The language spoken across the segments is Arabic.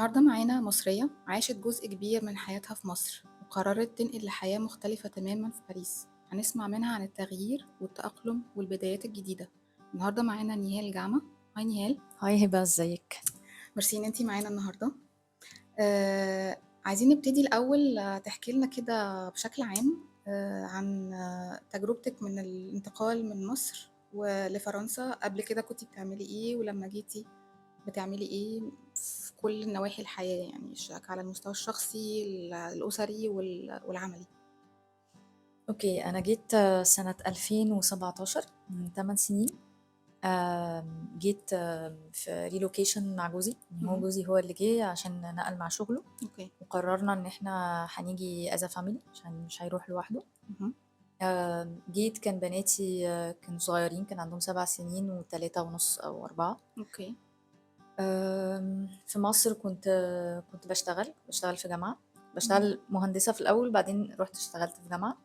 النهاردة معانا مصرية عاشت جزء كبير من حياتها في مصر وقررت تنقل لحياة مختلفة تماما في باريس. هنسمع منها عن التغيير والتأقلم والبدايات الجديدة. النهاردة معانا نيهال جامعة. هاي نيهال. هاي هبة، ازيك؟ ميرسي ان انتي معانا النهاردة. عايزين نبتدي الأول، تحكي لنا كده بشكل عام عن تجربتك من الانتقال من مصر ولفرنسا. قبل كده كنتي بتعملي ايه، ولما جيتي بتعملي ايه في كل نواحي الحياة، يعني على المستوى الشخصي الأسري والعملي. اوكي، انا جيت سنة 2017 من 8 سنين. جيت في ريلوكيشن مع جوزي. يعني هو مهم. جوزي هو اللي جه عشان نقل مع شغله، اوكي. وقررنا ان احنا هنيجي as a family عشان مش هيروح لوحده. مهم. جيت كان بناتي كانوا صغيرين، كان عندهم 7 سنين و3 ونص او 4. اوكي. في مصر كنت بشتغل في جامعة، مهم. بشتغل مهندسة في الأول، بعدين رحت اشتغلت في جامعة.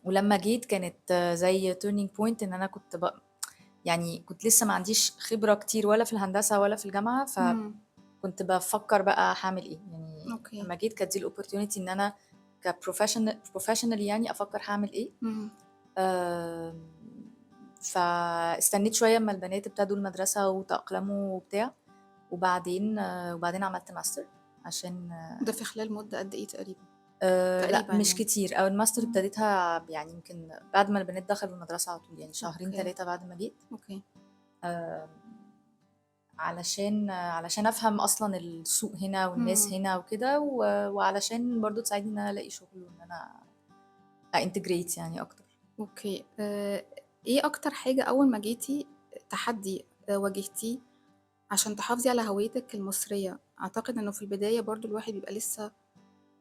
ولما جيت كانت زي turning point ان انا يعني كنت لسه ما عنديش خبرة كتير ولا في الهندسة ولا في الجامعة، مم. فكنت بفكر بقى هعمل ايه. يعني اوكي. لما جيت كانت دي الاوبورتيونيتي ان انا كبروفيشنال يعني افكر هعمل ايه. مم. آم، فاستنيت شوية اما البنات ابتدوا المدرسة وتأقلموا وبتاع، وبعدين عملت ماستر عشان ده في خلال مدة قد ايه تقريبا؟ لا تقريبا مش يعني. كتير. او الماستر مم. ابتديتها يعني يمكن بعد ما البنات دخلوا المدرسة على طول، يعني شهرين اوكي. 3 بعد ما جيت. اوكي. آم، علشان افهم اصلا السوق هنا والناس مم. هنا وكده، وعلشان برضو تساعدني ان انا الاقي شغل وان انا انتجريت يعني اكتر. اوكي. ايه اكتر حاجة اول ما جيتي تحدي واجهتيه عشان تحافظي على هويتك المصرية؟ اعتقد انه في البداية برضو الواحد بيبقى لسه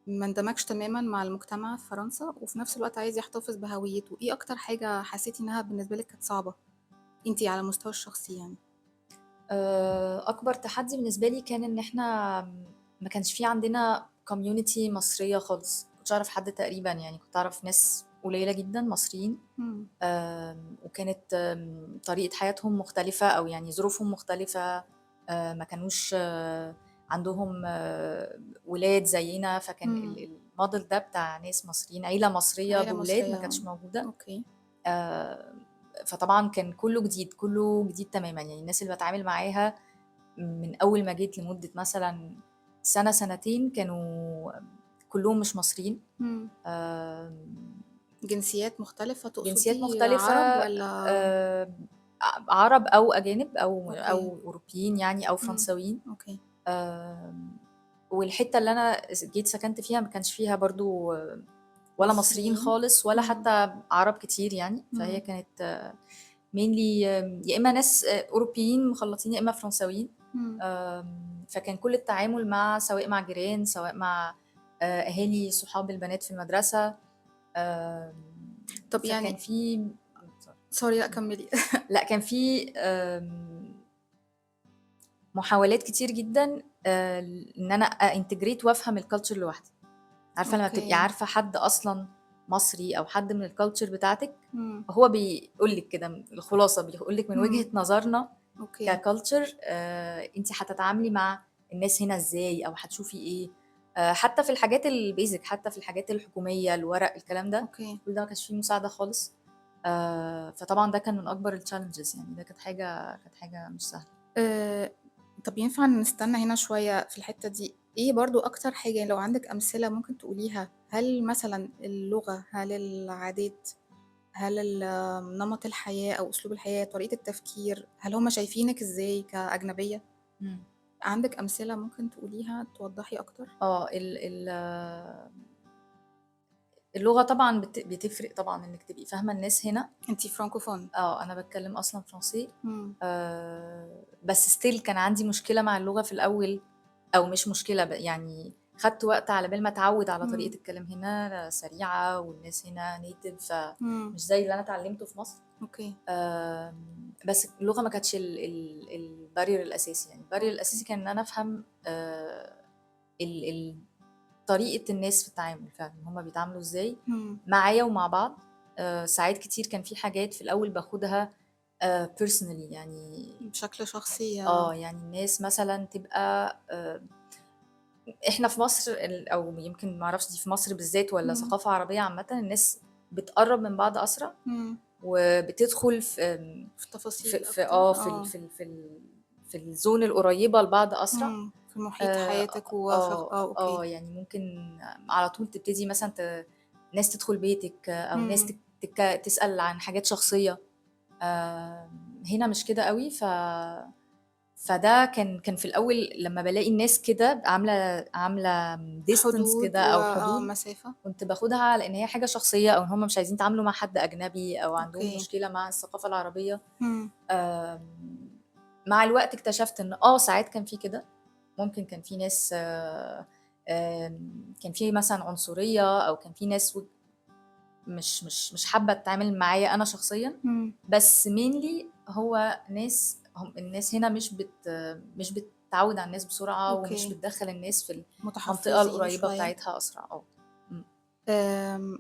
ما اندمجش تماما مع المجتمع في فرنسا، وفي نفس الوقت عايز يحتفظ بهويته. ايه اكتر حاجة حسيتي انها بالنسبة لك كانت صعبة انتي على المستوى الشخصي يعني؟ اكبر تحدي بالنسبه لي كان ان احنا ما كانش في عندنا كوميونتي مصريه خالص. كنتش اعرف حد تقريبا، يعني كنت اعرف ناس قليله جدا مصريين. مم. وكانت طريقة حياتهم مختلفة، أو يعني ظروفهم مختلفة. ما كانوش عندهم ولاد زينا، فكان مم. الموديل ده بتاع ناس مصريين، عيلة مصرية عيلة بولاد، ما مصرية. كانتش موجودة. اوكي. آه، فطبعا كان كله جديد، كله جديد تماما. يعني الناس اللي بتعامل معاها من أول ما جيت لمدة مثلا سنة سنتين كانوا كلهم مش مصريين. مم. آم، جنسيات مختلفة جنسيات تقصدي؟ مختلفة، عرب ولا؟ عرب أو أجانب اوكي. أو أوروبيين يعني، أو مم. فرنساويين. اوكي. آم، والحتة اللي أنا جيت سكنت فيها ما كانش فيها برضو ولا مصريين مصريين. خالص ولا مم. حتى عرب كتير يعني. فهي مم. كانت مينلي يا إما ناس أوروبيين مخلطين، يا إما فرنساويين. مم. فكان كل التعامل سواء مع جيران، سواء مع أهالي صحاب البنات في المدرسة. طب فكان يعني، في سوري، لا كملي. لا كان في محاولات كتير جدا ان انا انتجريت وافهم الكالتشر لوحدي. عارفه لما تبقي اوكي. عارفه حد اصلا مصري او حد من الكالتشر بتاعتك، مم. هو بيقول لك كده الخلاصه، بيقول لك من وجهه مم. نظرنا اوكي. ككالتشر انت هتتعاملي مع الناس هنا ازاي، او هتشوفي ايه. حتى في الحاجات البيزك، حتى في الحاجات الحكوميه، الورق، الكلام ده، اوكي. كل ده ما كانش فيه مساعده خالص. فطبعا ده كان من اكبر التشالنجز، يعني ده كانت حاجه مش سهله. أه. طب ينفع نستنى هنا شوية في الحتة دي؟ ايه برضو اكتر حاجة لو عندك امثلة ممكن تقوليها؟ هل مثلا اللغة، هل العادات، هل نمط الحياة او اسلوب الحياة، طريقة التفكير، هل هما شايفينك ازاي كأجنبية؟ مم. عندك امثلة ممكن تقوليها توضحي اكتر؟ اه اللغة طبعا بتفرق طبعا، انك تبقي فاهمة الناس هنا. انتي فرانكوفون. انا بتكلم اصلا فرنسي. مم. بس ستيل كان عندي مشكلة مع اللغة في الاول، او مش مشكلة يعني خدت وقت على بال ما اتعود على مم. طريقة الكلام هنا سريعة، والناس هنا نيتف، مم. فمش زي اللي انا اتعلمته في مصر. اوكي. بس اللغة ما كانتش البارير الاساسي. يعني البارير اوكي. الاساسي كان ان انا افهم طريقة الناس في التعامل، فعلا هما بيتعاملوا ازاي مم. معايا ومع بعض. ساعات كتير كان في حاجات في الأول باخدها personally يعني. بشكل شخصي يعني الناس مثلًا تبقى إحنا في مصر أو يمكن ما أعرفش دي في مصر بالذات والّا إمم، ثقافة عربية عامةً، الناس بتقرّب من بعض أسرع، إمم، وبتدخل في في في تفاصيل في أكتر، آه، في ال في ال في ال في الzone القريّبة لبعض أسرع. في محيط حياتِك أوكي، يعني ممكن على طول تبتدي مثلًا ناس تدخل بيتِك أو ناس إمم، تسأل عن حاجات شخصية. هنا مش كده أوي. فده كان في الأول لمّا بالاقي الناس كده عاملة distance حدود كده أو حدود، مسافة، كنت باخدها على إن هي حاجة شخصية أو إن هُم مش عايزين يتعاملوا مع حد أجنبي أو عندهم أوكي، مشكلة مع الثقافة العربية. إمم، آمم، مع الوقت اكتشفت إن ساعات كان في كده، ممكن كان في ناس كان في مثلًا عنصرية أو كان في ناس مش حابة تتعامل معايا أنا شخصيًا، إمم، بس mainly هو الناس هنا مش بتتعوّد على الناس بسرعة ومش أوكي، بتدخّل الناس في المنطقة متحفّظين القريبة شوية. بتاعتها أسرع. إمم. آمم،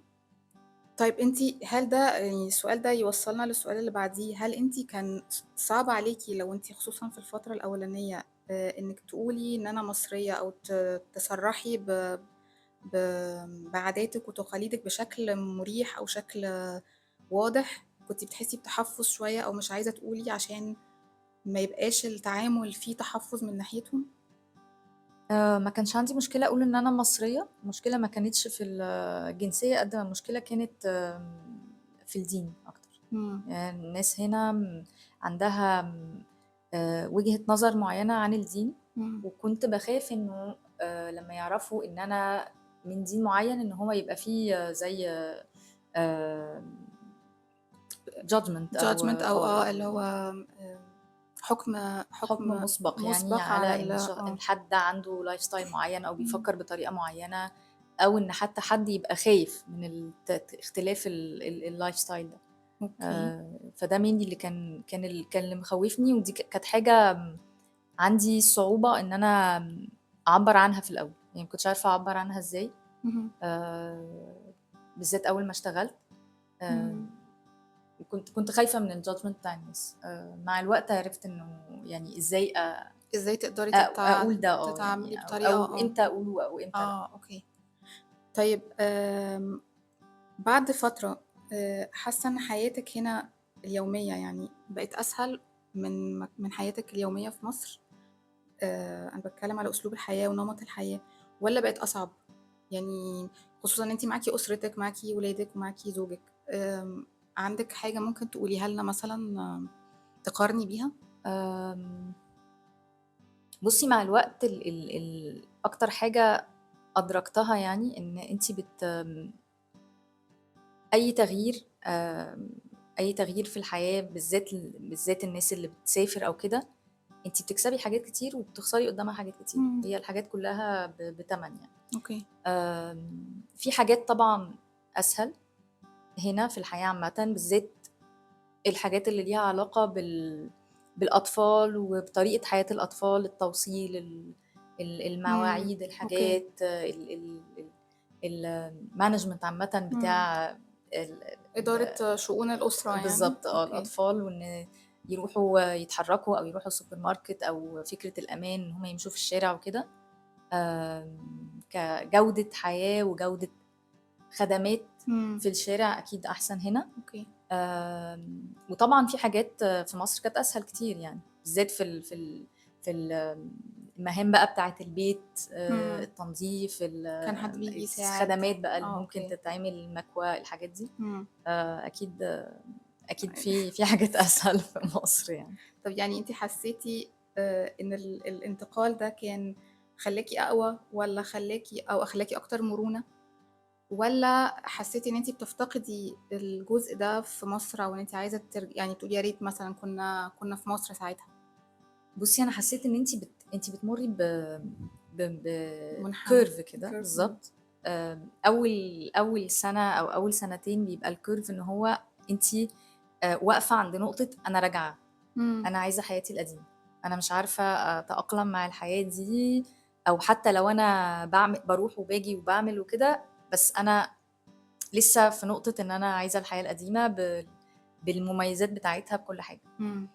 طيب أنتِ هل ده يعني السؤال ده يوصّلنا للسؤال اللي بعديه، هل أنتِ كان صعب عليكِ لو أنتِ خصوصًا في الفترة الأولانية إنِّك تقولي إن أنا مصرية أو تصرّحي ب بعاداتِك وتقاليدِك بشكل مُريح أو شكل واضح، كنتِ بتحسّي بتحفُّظ شوية أو مش عايزة تقولي عشان ما يبقاش التعامل فيه تحفُّظ من ناحيتهم؟ ما كانش عندي مشكلة أقول إن أنا مصرية، المشكلة ما كانتش في الجنسية قد ما المشكلة كانت في الدين أكتر. إمم، يعني الناس هنا عندها وجهة نظر معيّنة عن الدين، إمم، وكنت باخاف إنه لمّا يعرفوا إن أنا من دين معيّن إن هو يبقى في زي آمم judgment أو judgment أو اللي هو يعني حُكم حُكم حُكم مُسبق يعني مُسبق على على إن الحد عنده lifestyle معيّن أو إمم، بيفكّر بطريقة معيّنة، أو إن حتى حد يبقى خايف من اختلاف الlifestyle ده. أوكي، فده mainly اللي كان اللي مخوّفني، ودي كانت حاجة عندي صعوبة إن أنا أعبّر عنها في الأول، يعني ما كنتش عارفة أعبّر عنها إزاي. اهم، آآ بالذات أول ما اشتغلت. إمم، آمم كنت خايفة من الjudgment بتاع الناس. مع الوقت عرفت إنه يعني إزاي إزاي تقدري أقول ده تتعاملي يعني بطريقة أو إمتى أقوله أو إمتى لأ. أوكي. طيب بعد فترة حاسة إن حياتِك هنا اليومية يعني بقت أسهل من حياتِك اليومية في مصر؟ أنا باتكلم على أسلوب الحياة ونمط الحياة، والّا بقت أصعب؟ يعني خصوصًا إن أنتِ معاكِ أسرتِك، معاكِ ولادِك ومعاكِ زوجِك، عندِك حاجة ممكن تقوليها لنا مثلًا تقارني بيها؟ آمم بُصّي مع الوقت ال ال ال أكتر حاجة أدركتها يعني إن أنتِ أي تغيير أي تغيير في الحياة بالذات الناس اللي بتسافر أو كده، أنتِ بتكسبي حاجات كتير وبتخسري قدّامها حاجات كتير، إمم، هي الحاجات كلّها بتَمَن يعني. أوكي، في حاجات طبعًا أسهل هنا في الحياة عامةً، بالذات الحاجات اللي ليها علاقة بالأطفال وبطريقة حياة الأطفال، التوصيل، المواعيد، أوكي، الحاجات، الmanagement عامةً إمم، بتاع ال إدارة شؤون الأسرة يعني، بالضبط أوكي، الأطفال، وإن يروحوا يتحرّكوا أو يروحوا السوبر ماركت أو فكرة الأمان إن هم يمشوا في الشارع وكده. كجودة حياة وجودة خدمات إمم، في الشارع أكيد أحسن هنا. أوكي، وطبعًا في حاجات في مصر كانت أسهل كتير يعني، بالذات في المهام بقى بتاعة البيت، إمم، التنضيف، كان حد بييجي يساعد، الخدمات بقى اللي ممكن أوكي، تتعمل، المكوى، الحاجات دي. إمم. أكيد أكيد في حاجات أسهل في مصر يعني. طب يعني أنتِ حسّيتِ إن الانتقال ده كان خلّاكِ أقوى والّا خلّاكِ أكتر مرونة، والّا حسّيتِ إن أنتِ بتفتقدي الجزء ده في مصر أو إن أنتِ عايزة يعني بتقولي يا ريت مثلًا كُنّا في مصر ساعتها؟ بُصّي، أنا حسّيت إن أنتِ بتمُرّي منحنى بcurve كده curve بالضبط. أول سَنة أو أول سَنتين بيبقى الcurve إن هو أنتِ واقفة عند نقطة أنا راجعة، إمم، أنا عايزة حياتي القديمة، أنا مش عارفة أتأقلم مع الحياة دي، أو حتى لو أنا باروح وباجي وباعمل وكده، بس أنا لسه في نقطة إن أنا عايزة الحياة القديمة بالمميزات بتاعتها بكل حاجة. إمم.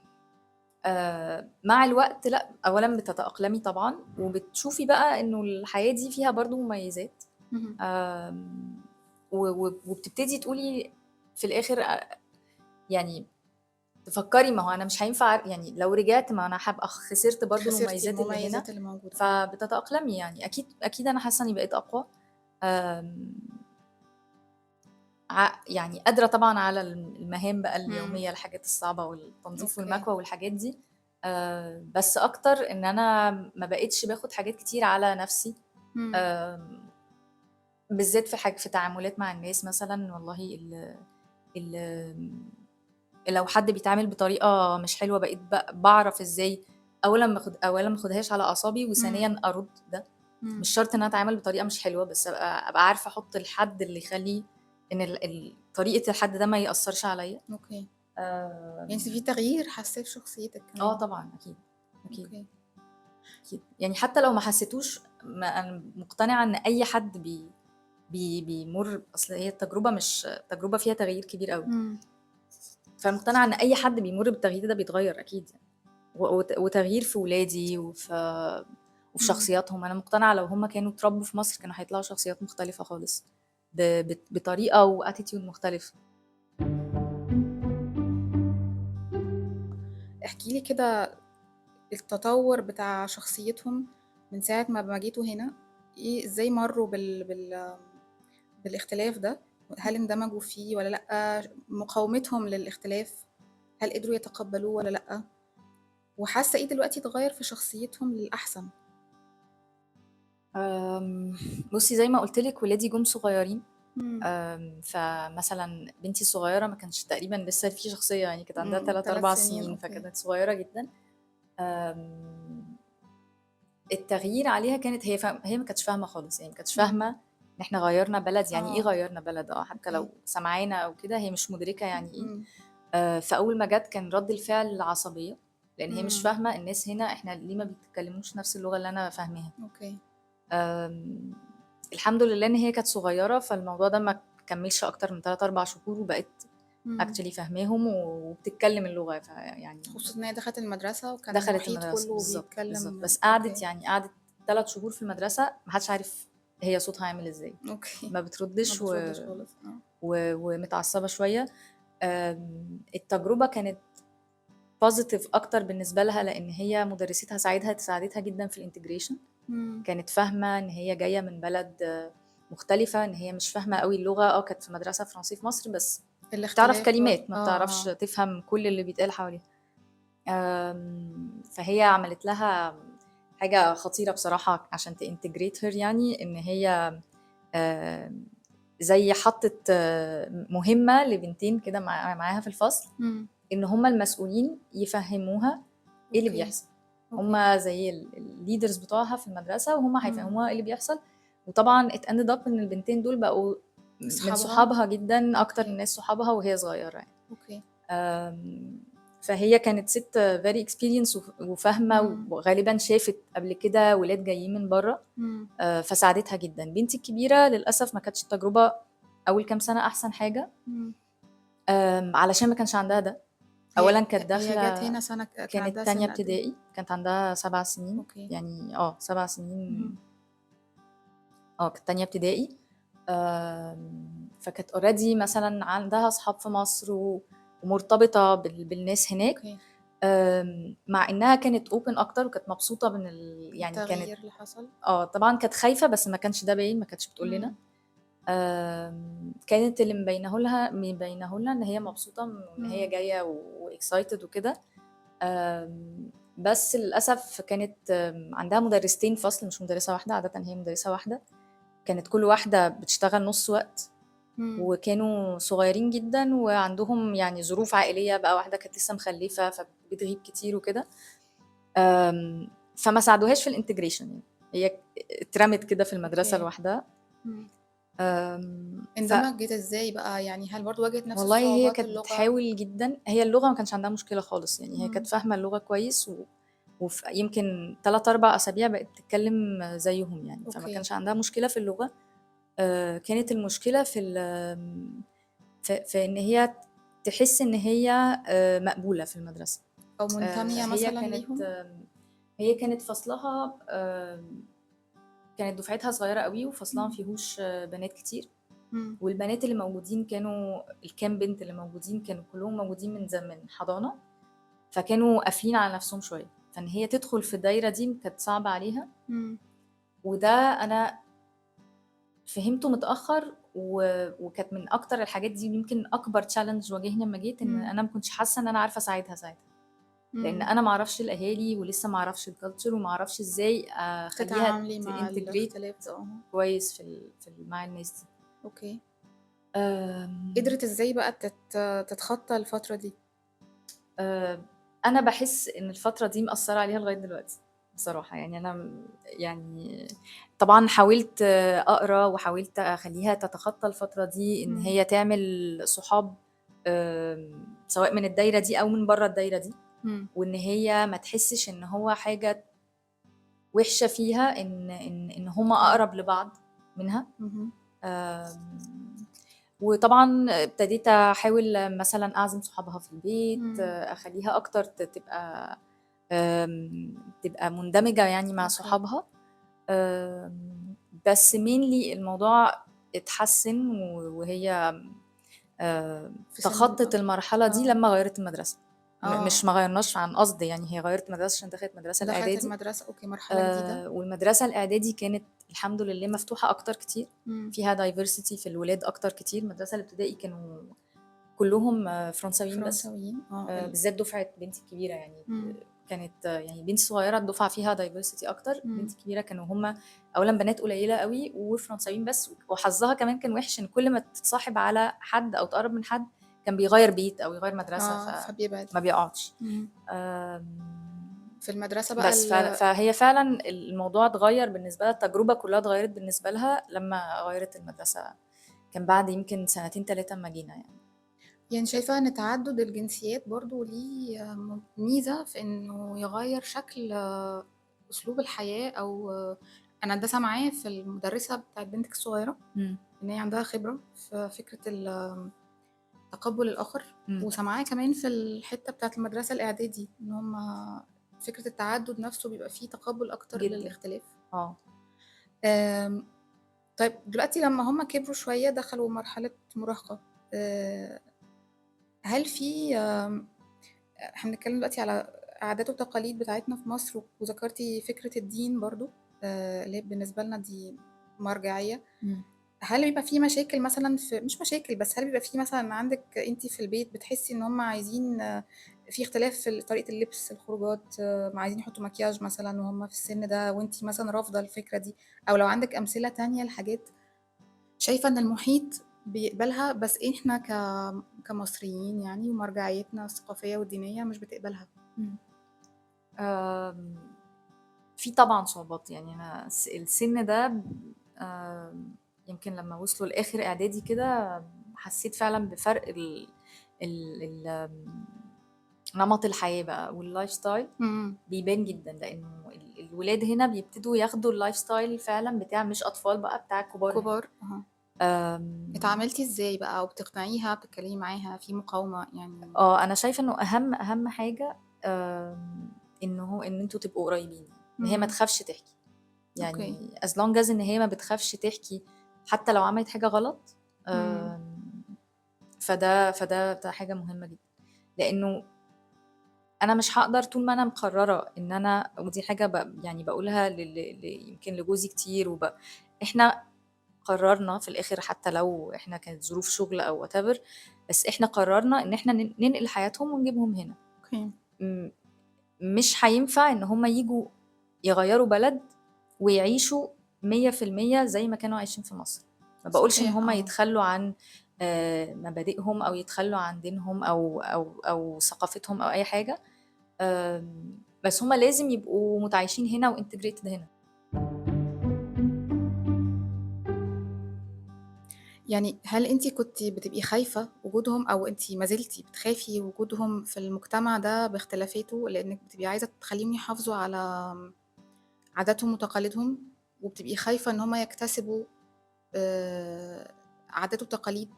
مع الوقت لأ، أولًا بتتأقلمي طبعًا، وبتشوفي بقى إنه الحياة دي فيها برضه مميزات. اهم. آمم، وبتبتدي تقولي في الآخر يعني تفكّري ما هو أنا مش هينفع يعني لو رجعت ما أنا هابقى خسرت برضه خسرتِ المميزات اللي هنا، المميزات اللي موجودة. فبتتأقلمي يعني أكيد أنا حاسة إني بقيت أقوى. آمم، يعني قادرة طبعًا على المهام بقى إمم. اليومية، الحاجات الصعبة والتنضيف أوكي. والمكوى والحاجات دي. بس أكتر إن أنا ما بقيتش باخد حاجات كتير على نفسي. إمم. آمم، بالذات في تعاملات مع الناس مثلًا والله ال لو حد بيتعامل بطريقة مش حلوة بقيت باعرف إزاي أولًا ما آخدهاش على أعصابي، إمم. وثانيًا أرُد ده. إمم. مش شرط إن أنا أتعامل بطريقة مش حلوة، بس أبقى عارفة أحُط الحد اللي يخلّي إن طريقة الحد ده ما يأثّرش عليّا. أوكي. يعني أنتِ آمم، في تغيير حاسّاه في شخصيتِك كمان. طبعًا أكيد، أكيد، أوكي. أكيد. يعني حتى لو ما حسيتوش ما أنا مقتنعة إن أي حد بيمُر أصل هي التجربة مش تجربة فيها تغيير كبير أوي. إمم. فمقتنعة إن أي حد بيمُر بالتغيير ده بيتغيّر أكيد يعني. وتغيير في ولادي وفي إمم. شخصياتهم. أنا مقتنعة لو هم كانوا اتربوا في مصر كانوا هيطلعوا شخصيات مختلفة خالص، بطريقة وattitude مختلف. احكي لي كده التطوّر بتاع شخصيتهم من ساعة ما جيتوا هنا، إزاي مرّوا بالاختلاف ده؟ هل اندمجوا فيه والّا لأ؟ مقاومتهم للاختلاف، هل قدروا يتقبّلوه والّا لأ؟ وحاسة إيه دلوقتي اتغيّر في شخصيتهم للأحسن؟ آمم، بُصّي زي ما قُلت لِك ولادي جُم صغيّرين. إمم. فمثلًا بنتي الصغيّرة ما كانش تقريبًا لسه في شخصية يعني كانت عندها 3، 3 4 سنين سنين، أوكي. فكانت صغيّرة جدًا. آمم التغيير عليها كانت هي ما كانتش فاهمة خالص، يعني ما كانتش إمم. فاهمة إن إحنا غيّرنا بلد، يعني إيه آه. غيّرنا بلد؟ حتى أوكي. لو سمعانا أو كده هي مش مُدركة يعني إيه. إمم. فأول ما جات كان رَد الفعل عصبية، لإن هي مش إمم. فاهمة الناس هنا إحنا ليه ما بيتكلموش نفس اللغة اللي أنا فاهماها. أوكي. آمم الحمد لله إن هي كانت صغيّرة، فالموضوع ده ما كمّلش أكتر من 3، 4 شهور وبقت إمم. actually فاهماهم وبتتكلم اللغة، فيعني خصوصًا إن هي دخلت المدرسة وكان دخلت المحيط المدرسة كلّه بالضبط، بالضبط. بيتكلم بس قعدت أوكي. يعني قعدت 3 شهور في المدرسة ما حدش عارف هي صوتها عامل إزاي. أوكي. ما ما بتردّش بتردش خالص. آه. ومتعصبة شوية. التجربة كانت positive أكتر بالنسبة لها، لإن هي مُدرّستها ساعدتها جدًا في الintegration. إمم. كانت فاهمة إن هي جاية من بلد مختلفة، إن هي مش فاهمة أوي اللغة. كانت في مدرسة فرنسي في مصر، بس بتعرف الاختلاف برضه. كلمات، ما بتعرفش آه. تفهم كل اللي بيتقال حواليها. فهي عملت لها حاجة خطيرة بصراحة عشان تintegrate her، يعني إن هي زي حطّت مهمة لبنتين كده معاها في الفصل، إمم. إن هُم المسؤولين يفهّموها إيه اللي أوكي. بيحصل. أوكي. هُم زي الleaders بتوعها في المدرسة، وهُم إمم. هيفهّموها إيه اللي بيحصل. وطبعًا it ended up إن البنتين دول بقوا من أصحابها. صحابها جدًا، أكتر أوكي. الناس صحابها وهي صغيّرة يعني. أوكي. آمم، فهي كانت سِت very experienced وفاهمة، إمم. وغالبًا شافت قبل كده ولاد جايين من برّه. إمم. فساعدتها جدًا. بنتي الكبيرة للأسف ما كانتش التجربة أول كام سَنة أحسن حاجة. إمم. علشان ما كانش عندها ده. هي أولًا كانت هي جات داخلة هنا سنة كان عندها كانت تانية سِن قد إيه؟ ابتدائي، كانت عندها 7 سنين، أوكي. يعني 7 سنين. اهم. كانت تانية ابتدائي. فكانت already مثلًا عندها أصحاب في مصر ومرتبطة بالناس هناك. أوكي. مع إنها كانت open أكتر وكانت مبسوطة من يعني كانت التغيير اللي حصل. طبعًا كانت خايفة بس ما كانش ده باين، ما كانتش بتقول لنا. إمم. كانت اللي مبيناه لنا إن هي مبسوطة وإن هي إمم. جاية وexcited وكده. بس للأسف كانت عندها مدرستين فصل مش مدرسة واحدة، عادةً هي مدرسة واحدة. كانت كل واحدة بتشتغل نُص وقت، إمم. وكانوا صغيرين جدًا وعندهم يعني ظروف عائلية بقى، واحدة كانت لسه مخلفة فبتغيب كتير وكده. فما ساعدوهاش في الintegration يعني. هي اترمت كده في المدرسة أوكي. لوحدها. إمم. آمم، ف اندمجت إزاي بقى؟ يعني هل برضه واجهت نفس والله هي الصعوبات كانت اللغة؟ بتحاول جدًا. هي اللغة ما كانش عندها مشكلة خالص، يعني هي كانت إمم. فاهمة اللغة كويس وفي يمكن 3، 4 أسابيع بقت بتتكلم زيهم يعني، فما أوكي. كانش عندها مشكلة في اللغة. كانت المشكلة في ال آمم، في إن هي تحس إن هي مقبولة في المدرسة. أو منتمية هي مثلًا كانت ليهم؟ هي كانت فصلها كانت دفعتها صغيرة أوي، وفصلها ما إمم. فيهوش بنات كتير، إمم. والبنات اللي موجودين كانوا الكام بنت اللي موجودين كانوا كلّهم موجودين من حضانة، فكانوا قافلين على نفسهم شوية، فإن هي تدخل في الدايرة دي كانت صعبة عليها، إمم. وده أنا فهمته متأخر وكانت من أكتر الحاجات دي يمكن أكبر challenge واجهني أمّا جيت، إن إمم. أنا ما كنتش حاسة إن أنا عارفة أساعدها ساعتها، لإن إمم. أنا ما أعرفش الأهالي ولسه ما أعرفش الculture وما أعرفش إزاي أخلّيها تتعاملي مع تintegrate الاختلاف ده، كويس مع الناس دي. أوكي. آمم قدرت إزاي بقى تتخطى الفترة دي؟ أنا باحس إن الفترة دي مأثّرة عليها لغاية دلوقتي بصراحة، يعني أنا يعني طبعًا حاولت أقرا وحاولت أخلّيها تتخطّى الفترة دي، إن إمم. هي تعمل صحاب سواء من الدايرة دي أو من برّه الدايرة دي، إمم. وإن هي ما تحسّش إن هو حاجة وِحشة فيها إن هم أوكي. أقرب لبعض منها. اهم. آمم وطبعًا ابتديت أحاول مثلًا أعزم صحابها في البيت، إمم. أخلّيها أكتر تبقى مندمجة يعني مع أوكي. صحابها. بس mainly الموضوع اتحسّن وهي في سن تخطّت المرحلة دي آه. لمّا غيّرت المدرسة. مش آه. ما غيّرناش عن قصد يعني، هي غيّرت مدرسة عشان دخلت مدرسة دخلت الإعدادي. المدرسة، أوكي، مرحلة جديدة. والمدرسة الإعدادي كانت الحمد لله مفتوحة أكتر كتير، إمم. فيها diversity في الولاد أكتر كتير. المدرسة الابتدائي كانوا كلّهم فرنساويين بس، فرنساويين، بالذات دفعة بنتي الكبيرة يعني إمم. كانت يعني بنتي الصغيرة الدفعة فيها diversity أكتر، إمم. بنتي الكبيرة كانوا هُم أولًا بنات قليلة أوي وفرنساويين بس، وحظّها كمان كان وِحِش إن كل ما تتصاحب على حد أو تقرّب من حد كان بيغيّر بيت أو يغيّر مدرسة، فبيبعد. فما بيقعدش. إمم. آمم في المدرسة بقى بس فهي فعلًا الموضوع اتغيّر بالنسبة لها، التجربة كلّها اتغيّرت بالنسبة لها لمّا غيّرت المدرسة، كان بعد يمكن سنتين 3 أمّا جينا يعني. يعني شايفة إن تعدُّد الجنسيات برضه ليه ميزة في إنه يغيّر شكل أسلوب الحياة أو أنا ده سامعاه في المُدرِّسة بتاعة بنتِك الصغيرة، إمم. إن هي عندها خبرة في فكرة تقبُّل الآخر، إمم. وسامعاه كمان في الحتّة بتاعة المدرسة الإعدادي، إن هُم فكرة التعدُّد نَفْسه بيبقى فيه تقبُّل أكتر جدًا. للاختلاف. آه. آمم طيب دلوقتي لمّا هُم كبروا شوية دخلوا مرحلة مراهقة، آآ هل في إحنا بنتكلم دلوقتي على عادات وتقاليد بتاعتنا في مصر، وذكرتِ فكرة الدين برضه، اللي هي بالنسبة لنا دي مرجعية. إمم. هل بيبقى في مشاكل مثلًا مش مشاكل، بس هل بيبقى في مثلًا عندِك أنتِ في البيت بتحسي إن هُم عايزين في اختلاف في طريقة اللبس، الخروجات، عايزين يحطّوا مكياج مثلًا وهُم في السن ده وأنتِ مثلًا رافضة الفكرة دي، أو لو عندِك أمثلة تانية لحاجات شايفة إن المحيط بيقبلها بس إحنا كمصريين يعني ومرجعيتنا الثقافية والدينية مش بتقبلها؟ إمم. آمم في طبعًا صعوبات، يعني أنا السِن ده يمكن لمّا وصلوا لآخر إعدادي كده حسّيت فعلًا بفرق ال ال نمط الحياة بقى والlifestyle إمم. بيبان جدًا، لإنه الولاد هنا بيبتدوا ياخدوا الlifestyle فعلًا بتاع مش أطفال بقى، بتاع الكبار هنا. كبار، أها. آمم اتعاملتِ إزاي بقى أو بتقنعيها، بتتكلمي معاها، في مقاومة يعني؟ أنا شايفة إنه أهم حاجة إن أنتم تبقوا قريبين، إن هي ما إمم. تخافش تحكي، أوكي. يعني as long as إن هي ما بتخافش تحكي حتى لو عملت حاجة غلط. إمم. ده حاجة مهمة جدًا، لإنه أنا مش هاقدر طول ما أنا مقررة إن أنا ودي حاجة يعني باقولها يمكن لجوزي كتير إحنا قررنا في الآخر حتى لو إحنا كانت ظروف شغل أو whatever، بس إحنا قررنا إن إحنا ننقل حياتهم ونجيبهم هنا. أوكي. م مش هينفع إن هُم ييجوا يغيّروا بلد ويعيشوا 100% زي ما كانوا عايشين في مصر. ما باقولش إن صحيح، هُم آه. يتخلّوا عن مبادئهم أو يتخلّوا عن دينهم أو ثقافتهم أو أي حاجة، بس هُم لازم يبقوا متعايشين هنا وintegrated هنا. يعني هل أنتِ كنتِ بتبقي خايفة وجودهم أو أنتِ ما زلتِ بتخافي وجودهم في المجتمع ده باختلافاته، لإنِّك بتبقي عايزة تخلّيهم يحافظوا على عاداتهم وتقاليدهم، وبتبقي خايفة إن هُم يكتسبوا عادات وتقاليد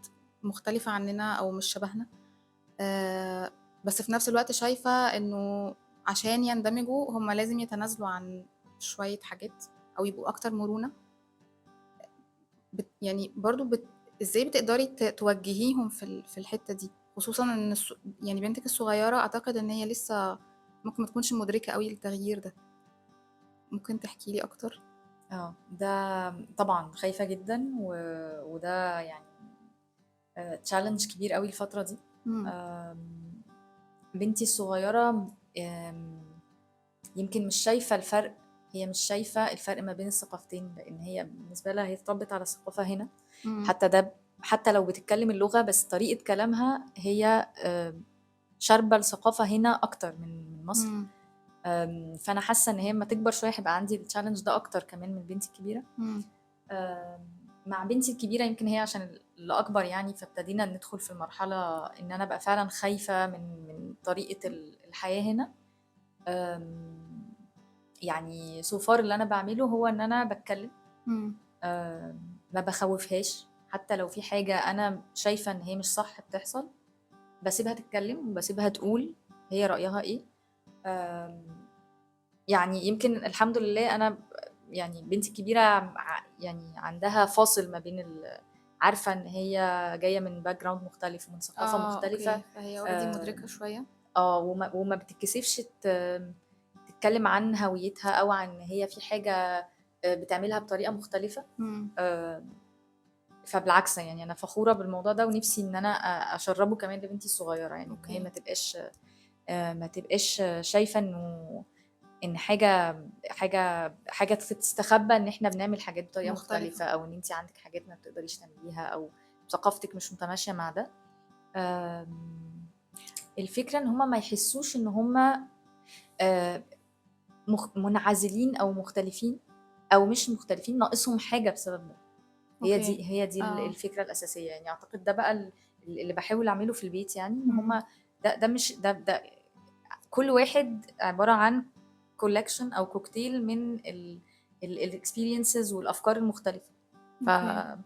مختلفة عننا أو مش شبهنا؟ آآ بس في نفس الوقت شايفة إنه عشان يندمجوا هم لازم يتنازلوا عن شوية حاجات أو يبقوا أكتر مرونة. يعني برضه إزاي بتقدري توجّهيهم في الحتّة دي؟ خصوصًا إن يعني بنتِك الصغيّرة أعتقد إن هي لسه ممكن ما تكونش مُدركة أوي للتغيير ده، ممكن تحكي لي أكتر؟ ده طبعًا خايفة جدًا وده يعني challenge كبير أوي الفترة دي. إمم. آمم، بنتي الصغيرة يمكن مش شايفة الفرق، هي مش شايفة الفرق ما بين الثقافتين، لإن هي بالنسبة لها هي اتربت على الثقافة هنا، إمم. حتى لو بتتكلم اللغة بس طريقة كلامها هي شاربة الثقافة هنا أكتر من مصر. إمم. فأنا حاسة إن هي أمّا تكبر شوية هيبقى عندي الchallenge ده أكتر كمان من بنتي الكبيرة. إمم. مع بنتي الكبيرة يمكن هي عشان اللي أكبر يعني، فابتدينا ندخل في المرحلة إن أنا أبقى فعلًا خايفة من طريقة الحياة هنا. آمم، يعني so far اللي أنا باعمله هو إن أنا باتكلم، إمم. ما باخوّفهاش، حتى لو في حاجة أنا شايفة إن هي مش صح بتحصل، باسيبها تتكلم وباسيبها تقول هي رأيها إيه. آمم، يعني يمكن الحمد لله أنا يعني بنتي الكبيرة يعني عندها فاصل ما بين عارفة إن هي جاية من background مختلف ومن ثقافة أوكي، مختلفة. فهي already مُدركة آمم، شوية. وما بتتكسفش تتكلم عن هويتها أو عن إن هي في حاجة بتعملها بطريقة مختلفة. إمم. آآ، فبالعكس يعني أنا فخورة بالموضوع ده ونفسي إن أنا أشرّبه كمان لبنتي الصغيرة، يعني إن هي أوكي. ما تبقاش شايفة إن حاجة تستخبى إن إحنا بنعمل حاجات بطريقة مختلفة. مختلفة، أو إن أنتِ عندِك حاجات ما بتقدريش تعمليها، أو ثقافتِك مش متماشية مع ده. آمم، الفكرة إن هُم ما يحسّوش إن هُم آآ منعزلين أو مختلفين، أو مش مختلفين، ناقصهم حاجة بسبب ده. أوكي. هي دي آه. الفكرة الأساسية، يعني أعتقد ده بقى اللي باحاول أعمله في البيت يعني، إن إمم. هُم ده مش ده كل واحد عبارة عن collection أو cocktail من الexperiences والأفكار المختلفة. ف أوكي.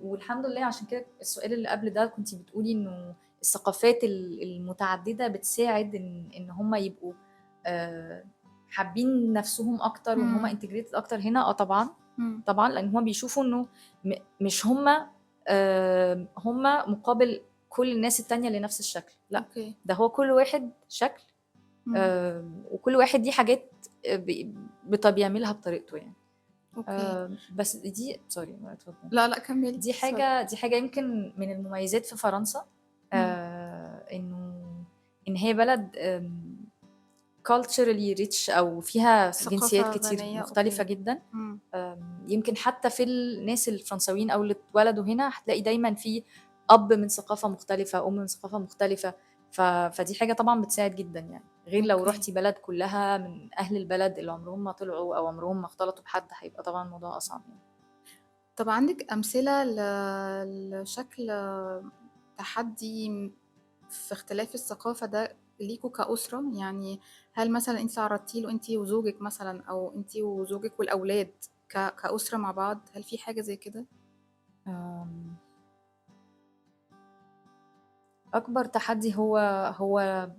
والحمد لله عشان كده السؤال اللي قبل ده كنتِ بتقولي إنه الثقافات المتعددة بتساعد إن هم يبقوا آآ حابين نَفْسهم أكتر وإن هم إمم. integrated أكتر هنا. طبعًا، إمم. طبعًا، لإن هم بيشوفوا إنه مش هم مقابل كل الناس التانية اللي نَفْس الشكل، لأ، أوكي. ده هو كل واحد شكل. إمم. وكل واحد ليه حاجات بيعملها بطريقته يعني. أوكي. بس sorry اتفضلي. لا، لأ كمّلي، دي sorry. حاجة يمكن من المميزات في فرنسا. إمم. إنه إن هي بلد culturally rich أو فيها جنسيات ثقافة كتير غنية. مختلفة أوكي. جدًا. إمم. يمكن حتى في الناس الفرنساويين أو اللي اتولدوا هنا هتلاقي دايمًا في أب من ثقافة مختلفة، أم من ثقافة مختلفة. فدي حاجة طبعًا بتساعد جدًا يعني، غير لو أوكي. رُحتِ بلد كلّها من أهل البلد اللي عمرهم ما طلعوا أو عمرهم ما اختلطوا بحد، هيبقى طبعًا الموضوع أصعب يعني. طب عندِك أمثلة لشكل تحدّي في اختلاف الثقافة ده ليكم كأسرة؟ يعني هل مثلًا أنتِ تعرّضتِ له أنتِ وزوجِك مثلًا أو أنتِ وزوجِك والأولاد كأسرة مع بعض، هل في حاجة زي كده؟ آمم، أكبر تحدي هو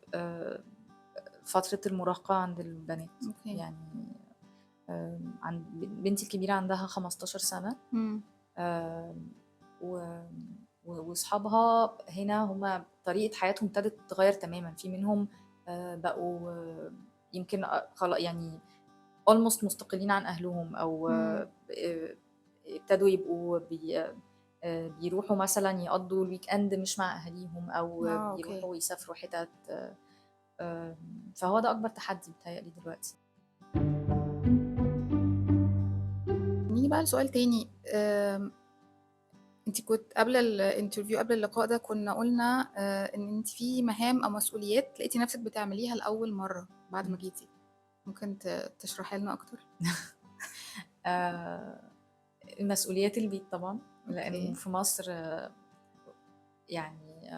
فترة المراهقة عند البنات. أوكي. يعني عن بنتي الكبيرة عندها 15 سنة. إمم. آمم، و وصحابها هنا هُم طريقة حياتهم ابتدت تتغيّر تمامًا، في منهم بقوا يمكن يعني almost مستقلين عن أهلهم، أو إمم. ابتدوا يبقوا بيروحوا مثلًا يقضّوا الweekend مش مع أهاليهم، أو أوكي. بيروحوا يسافروا حتت. فهو ده أكبر تحدي بيتهيأ لي دلوقتي. نيجي بقى لسؤال تاني. أنتِ كنتِ قبل الinterview قبل اللقاء ده كنا قُلنا إن أنتِ في مهام أو مسؤوليات لقيتِ نفسِك بتعمليها لأول مرّة بعد ما إمم. جيتِ، ممكن تشرحي لنا أكتر؟ آآ مسؤوليات البيت طبعًا، لإنه أوكي. في مصر يعني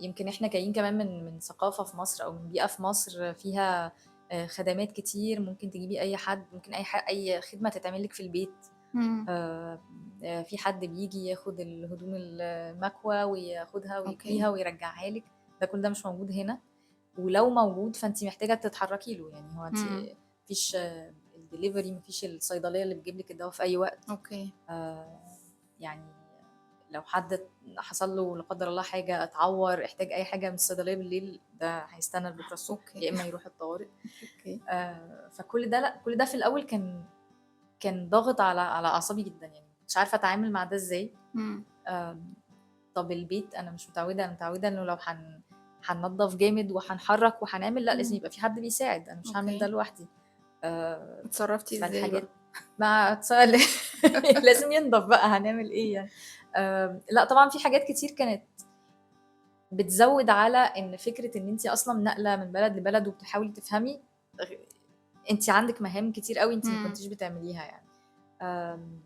يمكن إحنا جايين كمان من ثقافة في مصر أو من بيئة في مصر فيها خدمات كتير، ممكن تجيبي أي حد، ممكن أي خدمة تتعمل لِك في البيت. إمم. آآ في حد بييجي ياخد الهدوم المكوى وياخدها أوكي. ويكويها ويرجّعها لِك. ده كل ده مش موجود هنا، ولو موجود فأنتِ محتاجة تتحرّكي له، يعني هو أنتِ إمم، ما فيش الdelivery، ما فيش الصيدلية اللي بتجيب لِك الدوا في أي وقت. أوكي، آآ يعني لو حد حصل له لا قدر الله حاجة، اتعور، احتاج أي حاجة من الصيدلية بالليل، ده هيستنى لبكرة الصبح، أوكي، يا إما يروح الطوارئ. أوكي، فكل ده لأ، كل ده في الأول كان ضاغط على أعصابي جدًا، يعني مش عارفة أتعامل مع ده إزاي. إمم، آمم طب البيت أنا مش متعودة، أنا متعودة إنه لو هننضّف جامد وهنحرّك وهنعمل، لأ لازم إمم، يبقى في حد بيساعد، أنا مش هاعمل ده أوكي، لوحدي. آآ اتصرّفتِ إزاي فالحاجات بقى؟ مع لازم ينضف بقى، هنعمل إيه يعني. لأ طبعًا في حاجات كتير كانت بتزوّد على إن فكرة إن أنتِ أصلًا ناقلة من بلد لبلد وبتحاولي تفهمي، غ أنتِ عندِك مهام كتير أوي أنتِ ما إمم، كنتيش بتعمليها يعني. آمم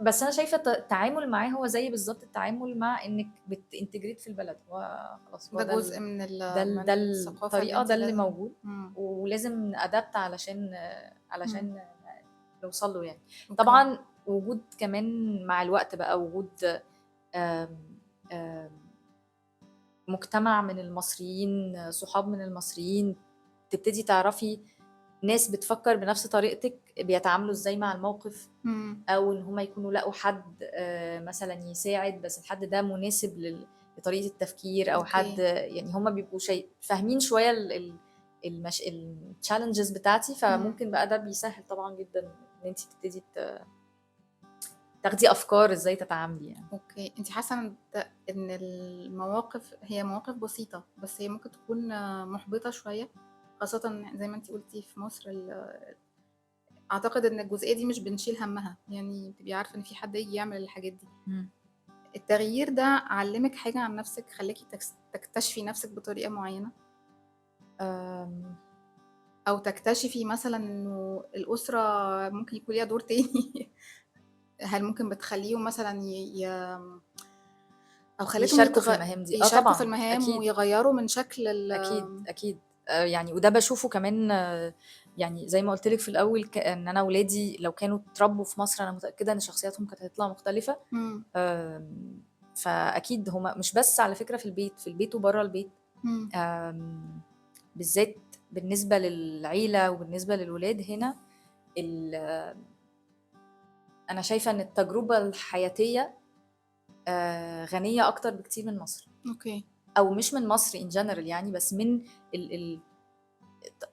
بس أنا شايفة التعامل معاه هو زي بالضبط التعامل مع إنِّك بتintegrate في البلد، هو خلاص هو ده جزء من ده من الثقافة اللي الطريقة، أنتِ ده اللي لازم موجود، إمم، ولازم نadapt إمم، علشان نوصل له يعني. أوكي، طبعًا وجود كمان مع الوقت بقى وجود آمم، آمم، مجتمع من المصريين، صحاب من المصريين، تبتدي تعرفي ناس بتفكّر بنفس طريقتِك بيتعاملوا إزاي مع الموقف، إمم، أو إن هم يكونوا لقوا حد مثلًا يساعد، بس الحد ده مناسب لطريقة التفكير، أو حد أوكي، يعني هم بيبقوا فاهمين شوية الchallenges بتاعتي، إمم. فممكن بقى ده بيسهّل طبعًا جدًا إن أنتِ تبتدي تاخدي أفكار إزاي تتعاملي يعني. أوكي، أنتِ حاسة إن المواقف هي مواقف بسيطة، بس هي ممكن تكون مُحبطة شوية، خاصةً زي ما أنتِ قُلتِ في مصر أعتقد إن الجزئية دي مش بنشيل هَمّها، يعني بتبقي عارفة إن في حد هييجي يعمل الحاجات دي. إمم. التغيير ده علّمِك حاجة عن نَفْسِك، خلّاكِ تكتشفي نَفْسِك بطريقة معيّنة، آمم أو تكتشفي مثلًا إنه الأسرة ممكن يكون ليها دور تاني هل ممكن بتخلّيهم مثلًا ي ي أو خلّيتهم يشاركوا في المهام دي، يشاركوا في طبعًا، المهام أكيد. ويغيّروا من شكل أكيد، أكيد. يعني وده باشوفه كمان يعني زي ما قُلت لِك في الأول إن أنا ولادي لو كانوا اتربوا في مصر أنا متأكدة إن شخصياتهم كانت هتطلع مختلفة. إمم، فأكيد هم مش بس على فكرة في البيت وبرّه البيت. إمم، آمم بالذات بالنسبة للعيلة وبالنسبة للولاد هنا، ال أنا شايفة إن التجربة الحياتية غنية أكتر بكتير من مصر، أوكي، أو مش من مصر in general يعني، بس من ال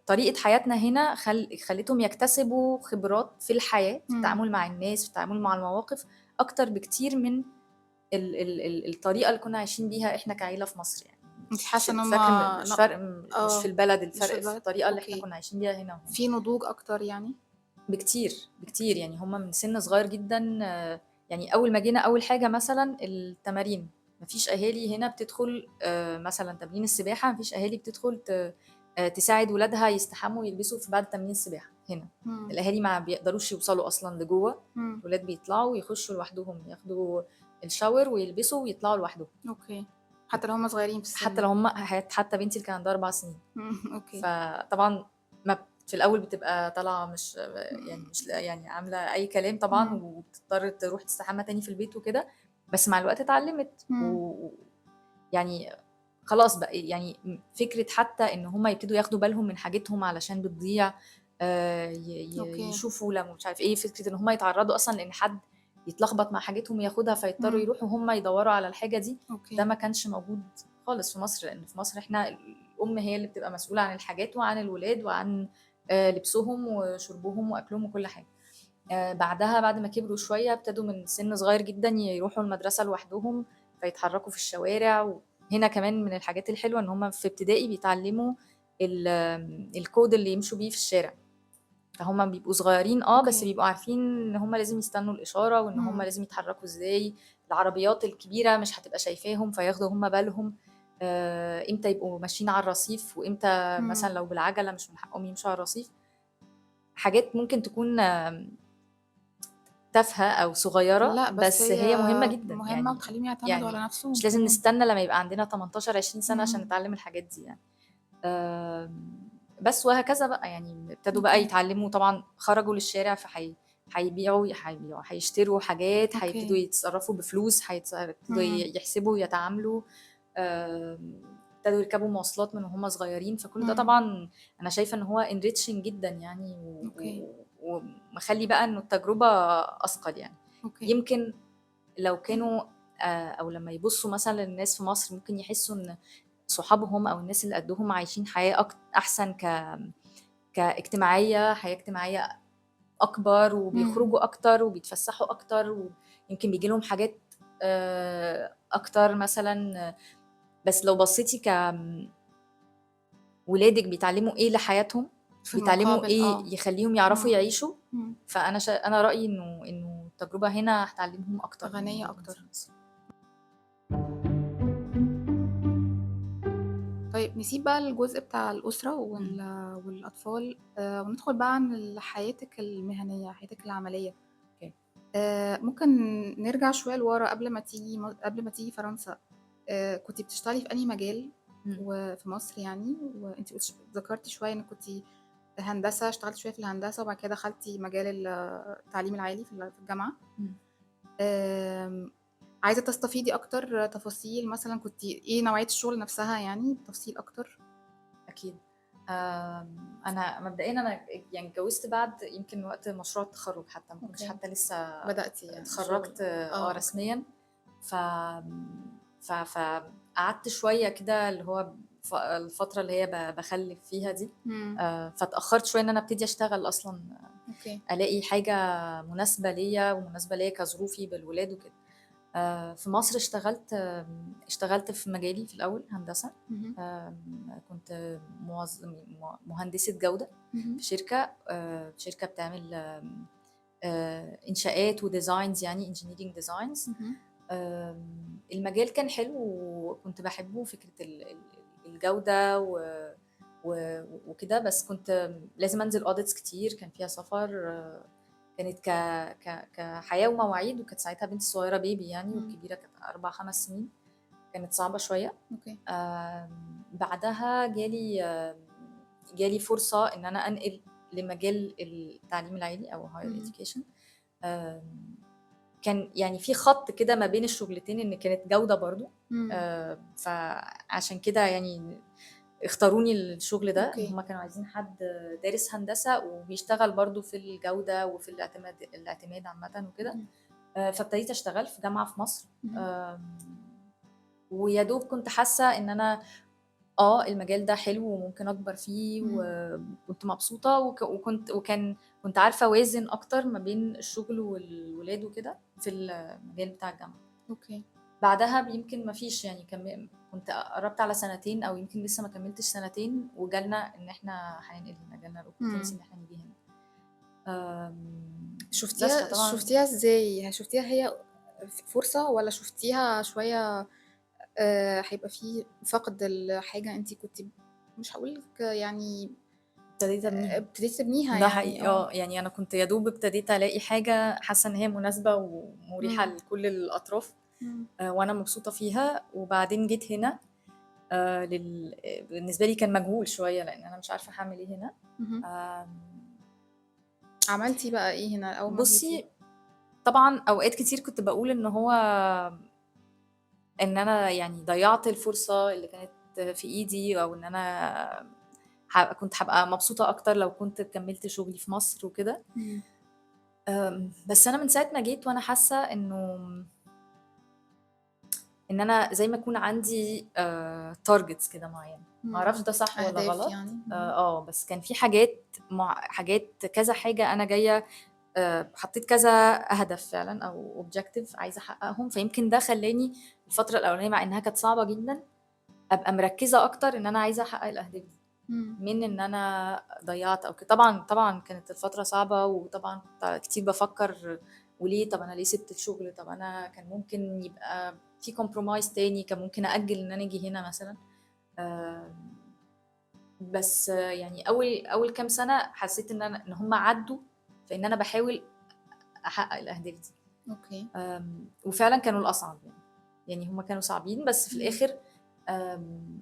طريقة حياتنا هنا خلّتهم يكتسبوا خبرات في الحياة، في إمم، التعامل مع الناس، في التعامل مع المواقف، أكتر بكتير من الطريقة اللي كنا عايشين بيها إحنا كعيلة في مصر يعني. أنتِ مش حاسة إن هُم الفرق مش ن فرق مش في آه، البلد، مش في الفرق في البلد، الطريقة اللي إحنا أوكي، كنا عايشين بيها هنا وهنا. في نضوج أكتر يعني؟ بكتير، بكتير، أوكي، يعني هم من سِن صغير جدًا. يعني أول ما جينا أول حاجة مثلًا التمارين، ما فيش أهالي هنا بتدخل مثلًا تمرين السباحة، ما فيش أهالي بتدخل تساعد ولادها يستحموا ويلبسوا بعد تمرين السباحة هنا. إمم، الأهالي ما بيقدروش يوصلوا أصلًا لجوّه، إمم، الولاد بيطلعوا ويخشوا لوحدهم، ياخدوا الشاور ويلبسوا ويطلعوا لوحدهم، أوكي، حتى لو هُم صغيرين في حتى السن. لو هم حتى بنتي اللي كان عندها 4 سنين. أوكي، فطبعًا ما في الأول بتبقى طالعة مش يعني إمم، مش يعني عاملة أي كلام طبعًا، إمم، وبتضطر تروح تستحمى تاني في البيت وكده، بس مع الوقت اتعلمت إمم، يعني خلاص بقى يعني فكرة حتى إن هُم يبتدوا ياخدوا بالهم من حاجتهم علشان بتضيع، ي ي أوكي، يشوفوا لمّا مش عارف إيه، فكرة إن هُم يتعرّضوا أصلًا لإن حد يتلخبط مع حاجتهم ياخدها، فيضطروا إمم، يروحوا هُم يدوّروا على الحاجة دي، ده أوكي، ما كانش موجود خالص في مصر، لإن في مصر إحنا الأم هي اللي بتبقى مسؤولة عن الحاجات وعن الولاد وعن لبسهم وشربهم وأكلهم وكل حاجة. بعدها بعد ما كبروا شوية ابتدوا من سِن صغير جدًا يروحوا المدرسة لوحدهم، فيتحرّكوا في الشوارع. وهنا كمان من الحاجات الحلوة إن هُم في ابتدائي بيتعلّموا الcode اللي يمشوا بيه في الشارع، فهُم بيبقوا صغيرين بس أوكي، بيبقوا عارفين إن هُم لازم يستنوا الإشارة، وإن هُم إمم، لازم يتحرّكوا إزاي، العربيات الكبيرة مش هتبقى شايفاهم فياخدوا هُم بالهم، إمتى يبقوا ماشيين على الرصيف، وإمتى إمم. مثلًا لو بالعجلة مش من حقّهم يمشوا على الرصيف. حاجات ممكن تكون تافهة أو صغيرة، لأ، بس بس هي هي مهمة جدًا، مهمة يعني وتخلّيهم يعتمدوا على يعني نَفْسهم مش لازم كمان. نستنى لمّا يبقى عندنا 18، 20 سَنة عشان إمم، نتعلّم الحاجات دي يعني. بس وهكذا بقى، يعني ابتدوا بقى أوكي، يتعلّموا طبعًا، خرجوا للشارع هيبيعوا، هيشتروا حاجات، هيبتدوا أوكي، يتصرّفوا بفلوس، هيبتدوا إمم، يحسبوا، يتعاملوا. ابتدوا يركبوا مواصلات من وهم صغيرين، فكل ده إمم، طبعا انا شايفه ان هو enriching جدا يعني، أوكي، ومخلي بقى انه التجربه اثقل يعني. أوكي، يمكن لو كانوا او لما يبصوا مثلا للناس في مصر ممكن يحسوا ان صحابهم او الناس اللي قدهم عايشين حياه احسن، كاجتماعيه، حياه اجتماعيه اكبر، إمم، وبيخرجوا اكتر وبيتفسحوا اكتر، ويمكن بيجي لهم حاجات اكتر مثلا. بس لو بصيتي كولادك بيتعلموا ايه لحياتهم، في بيتعلموا المقابل ايه يخليهم يعرفوا إمم، يعيشوا. إمم، انا رايي انه التجربه هنا هتعلمهم اكتر من غنية وجودهم في أكتر. مصر. طيب نسيب بقى الجزء بتاع الأسرة مم. والأطفال، وندخل بقى عن حياتِك المهنية، حياتِك العملية. اوكي. ممكن نرجع شوية لورا قبل ما تيجي فرنسا. كنتِ بتشتغلي في أنهي مجال مم. في مصر يعني؟ وأنتِ ذكرتِ شوية إنِّك كنتِ هندسة، اشتغلتِ شوية في الهندسة وبعد كده دخلتِ مجال التعليم العالي في الجامعة. مم. آمم، عايزة تستفيضي أكتر تفاصيل مثلًا كنتِ إيه نوعية الشغل نفسها يعني بتفصيل أكتر؟ اكيد. انا مبدئيا انا يعني اتجوزت بعد يمكن وقت مشروع التخرج، حتى ما كنتش أوكي، حتى لسه بدأتِ شغل. اتخرجت أوكي. رسميا. ف فقعدت شويه كده اللي هو الفتره اللي هي بخلف فيها دي. إمم، فاتاخرت شويه ان انا ابتدي اشتغل اصلا، أوكي. الاقي حاجه مناسبه ليا ومناسبه ليا كظروفي بالولاد وكده. في مصر اشتغلت في مجالي في الأول هندسة. اهم، كنت مهندسة جودة اهم، في شركة بتعمل إنشاءات وديزاينز، يعني engineering designs. اهم، المجال كان حلو وكنت بحبه، فكرة الجودة وكده، بس كنت لازم أنزل audits كتير، كان فيها سفر. كانت كحياة ومواعيد، وكانت ساعتها بنتي صغيرة بيبي يعني، إمم، والكبيرة كانت 4 5 سنين، كانت صعبة شوية. أوكي. بعدها جالي فرصة إن أنا أنقل لمجال التعليم العالي أو higher اهم، education. آم، كان يعني في خط كده ما بين الشغلتين، إن كانت جودة برضو. إمم، فعشان كده يعني اختاروني الشغل ده، إن أوكي. هما كانوا عايزين حد دارس هندسة وبيشتغل برضو في الجودة وفي الاعتماد عامة وكده. اهم، فابتديت أشتغل في جامعة في مصر. اهم، ويا دوب كنت حاسة إن أنا المجال ده حلو وممكن أكبر فيه، إمم، وكنت مبسوطة، كنت عارفة أوازن أكتر ما بين الشغل والولاد وكده في المجال بتاع الجامعة. أوكي. بعدها يمكن ما فيش يعني كنت قربت على سنتين أو يمكن لسه ما كملتش سنتين، وجالنا إن إحنا هننقل هنا، جالنا الأوبورتيونيتي إمم. إن إحنا نيجي هنا. بس شُفتيها فطبعا شُفتيها إزاي؟ شُفتيها هي فرصة والّا شُفتيها شوية هيبقى في فقد لحاجة أنتِ كنتِ مش هاقول يعني ابتديت أبنيها. ابتديتِ تبنيها ده يعني حقيقي. آه. يعني انا كنت يا دوب ابتديت الاقي حاجه حاسه ان هي مناسبه ومريحه إمم، لكل الاطراف. إمم، وانا مبسوطه فيها. وبعدين جيت هنا. بالنسبه لي كان مجهول شويه لان انا مش عارفه هعمل ايه هنا. اهم. آم، عملتِ بقى إيه هنا أول ما جيتِ؟ بصي، طبعا اوقات كتير كنت بقول ان انا يعني ضيعت الفرصه اللي كانت في ايدي، او ان انا كنت هبقى مبسوطه اكتر لو كنت كملت شغلي في مصر وكده. إمم، بس انا من ساعه ما جيت وانا حاسه ان انا زي ما يكون عندي تارجتس كده معينه. ما إمم. اعرفش ده صح ولا أهداف غلط. يعني؟ اهم، بس كان في حاجات كذا حاجه انا جايه. حطيت كذا هدف فعلا او اوبجكتيف عايزه احققهم، فيمكن ده خلاني الفتره الاولانيه مع انها كانت صعبه جدا ابقى مركزه اكتر ان انا عايزه احقق الاهداف دي، إمم، من ان انا ضيعت او كده. طبعا كانت الفتره صعبه، وطبعا كنت كتير بفكر وليه، طب انا ليه سبت الشغل، طب انا كان ممكن يبقى في كومبرومايز تاني، كان ممكن اجل ان انا اجي هنا مثلا. آم، بس يعني اول كام سنه حسيت ان هم عدوا في ان انا بحاول احقق الاهداف دي. أوكي. وفعلا كانوا الاصعب يعني هم كانوا صعبين، بس في إمم. الاخر آم،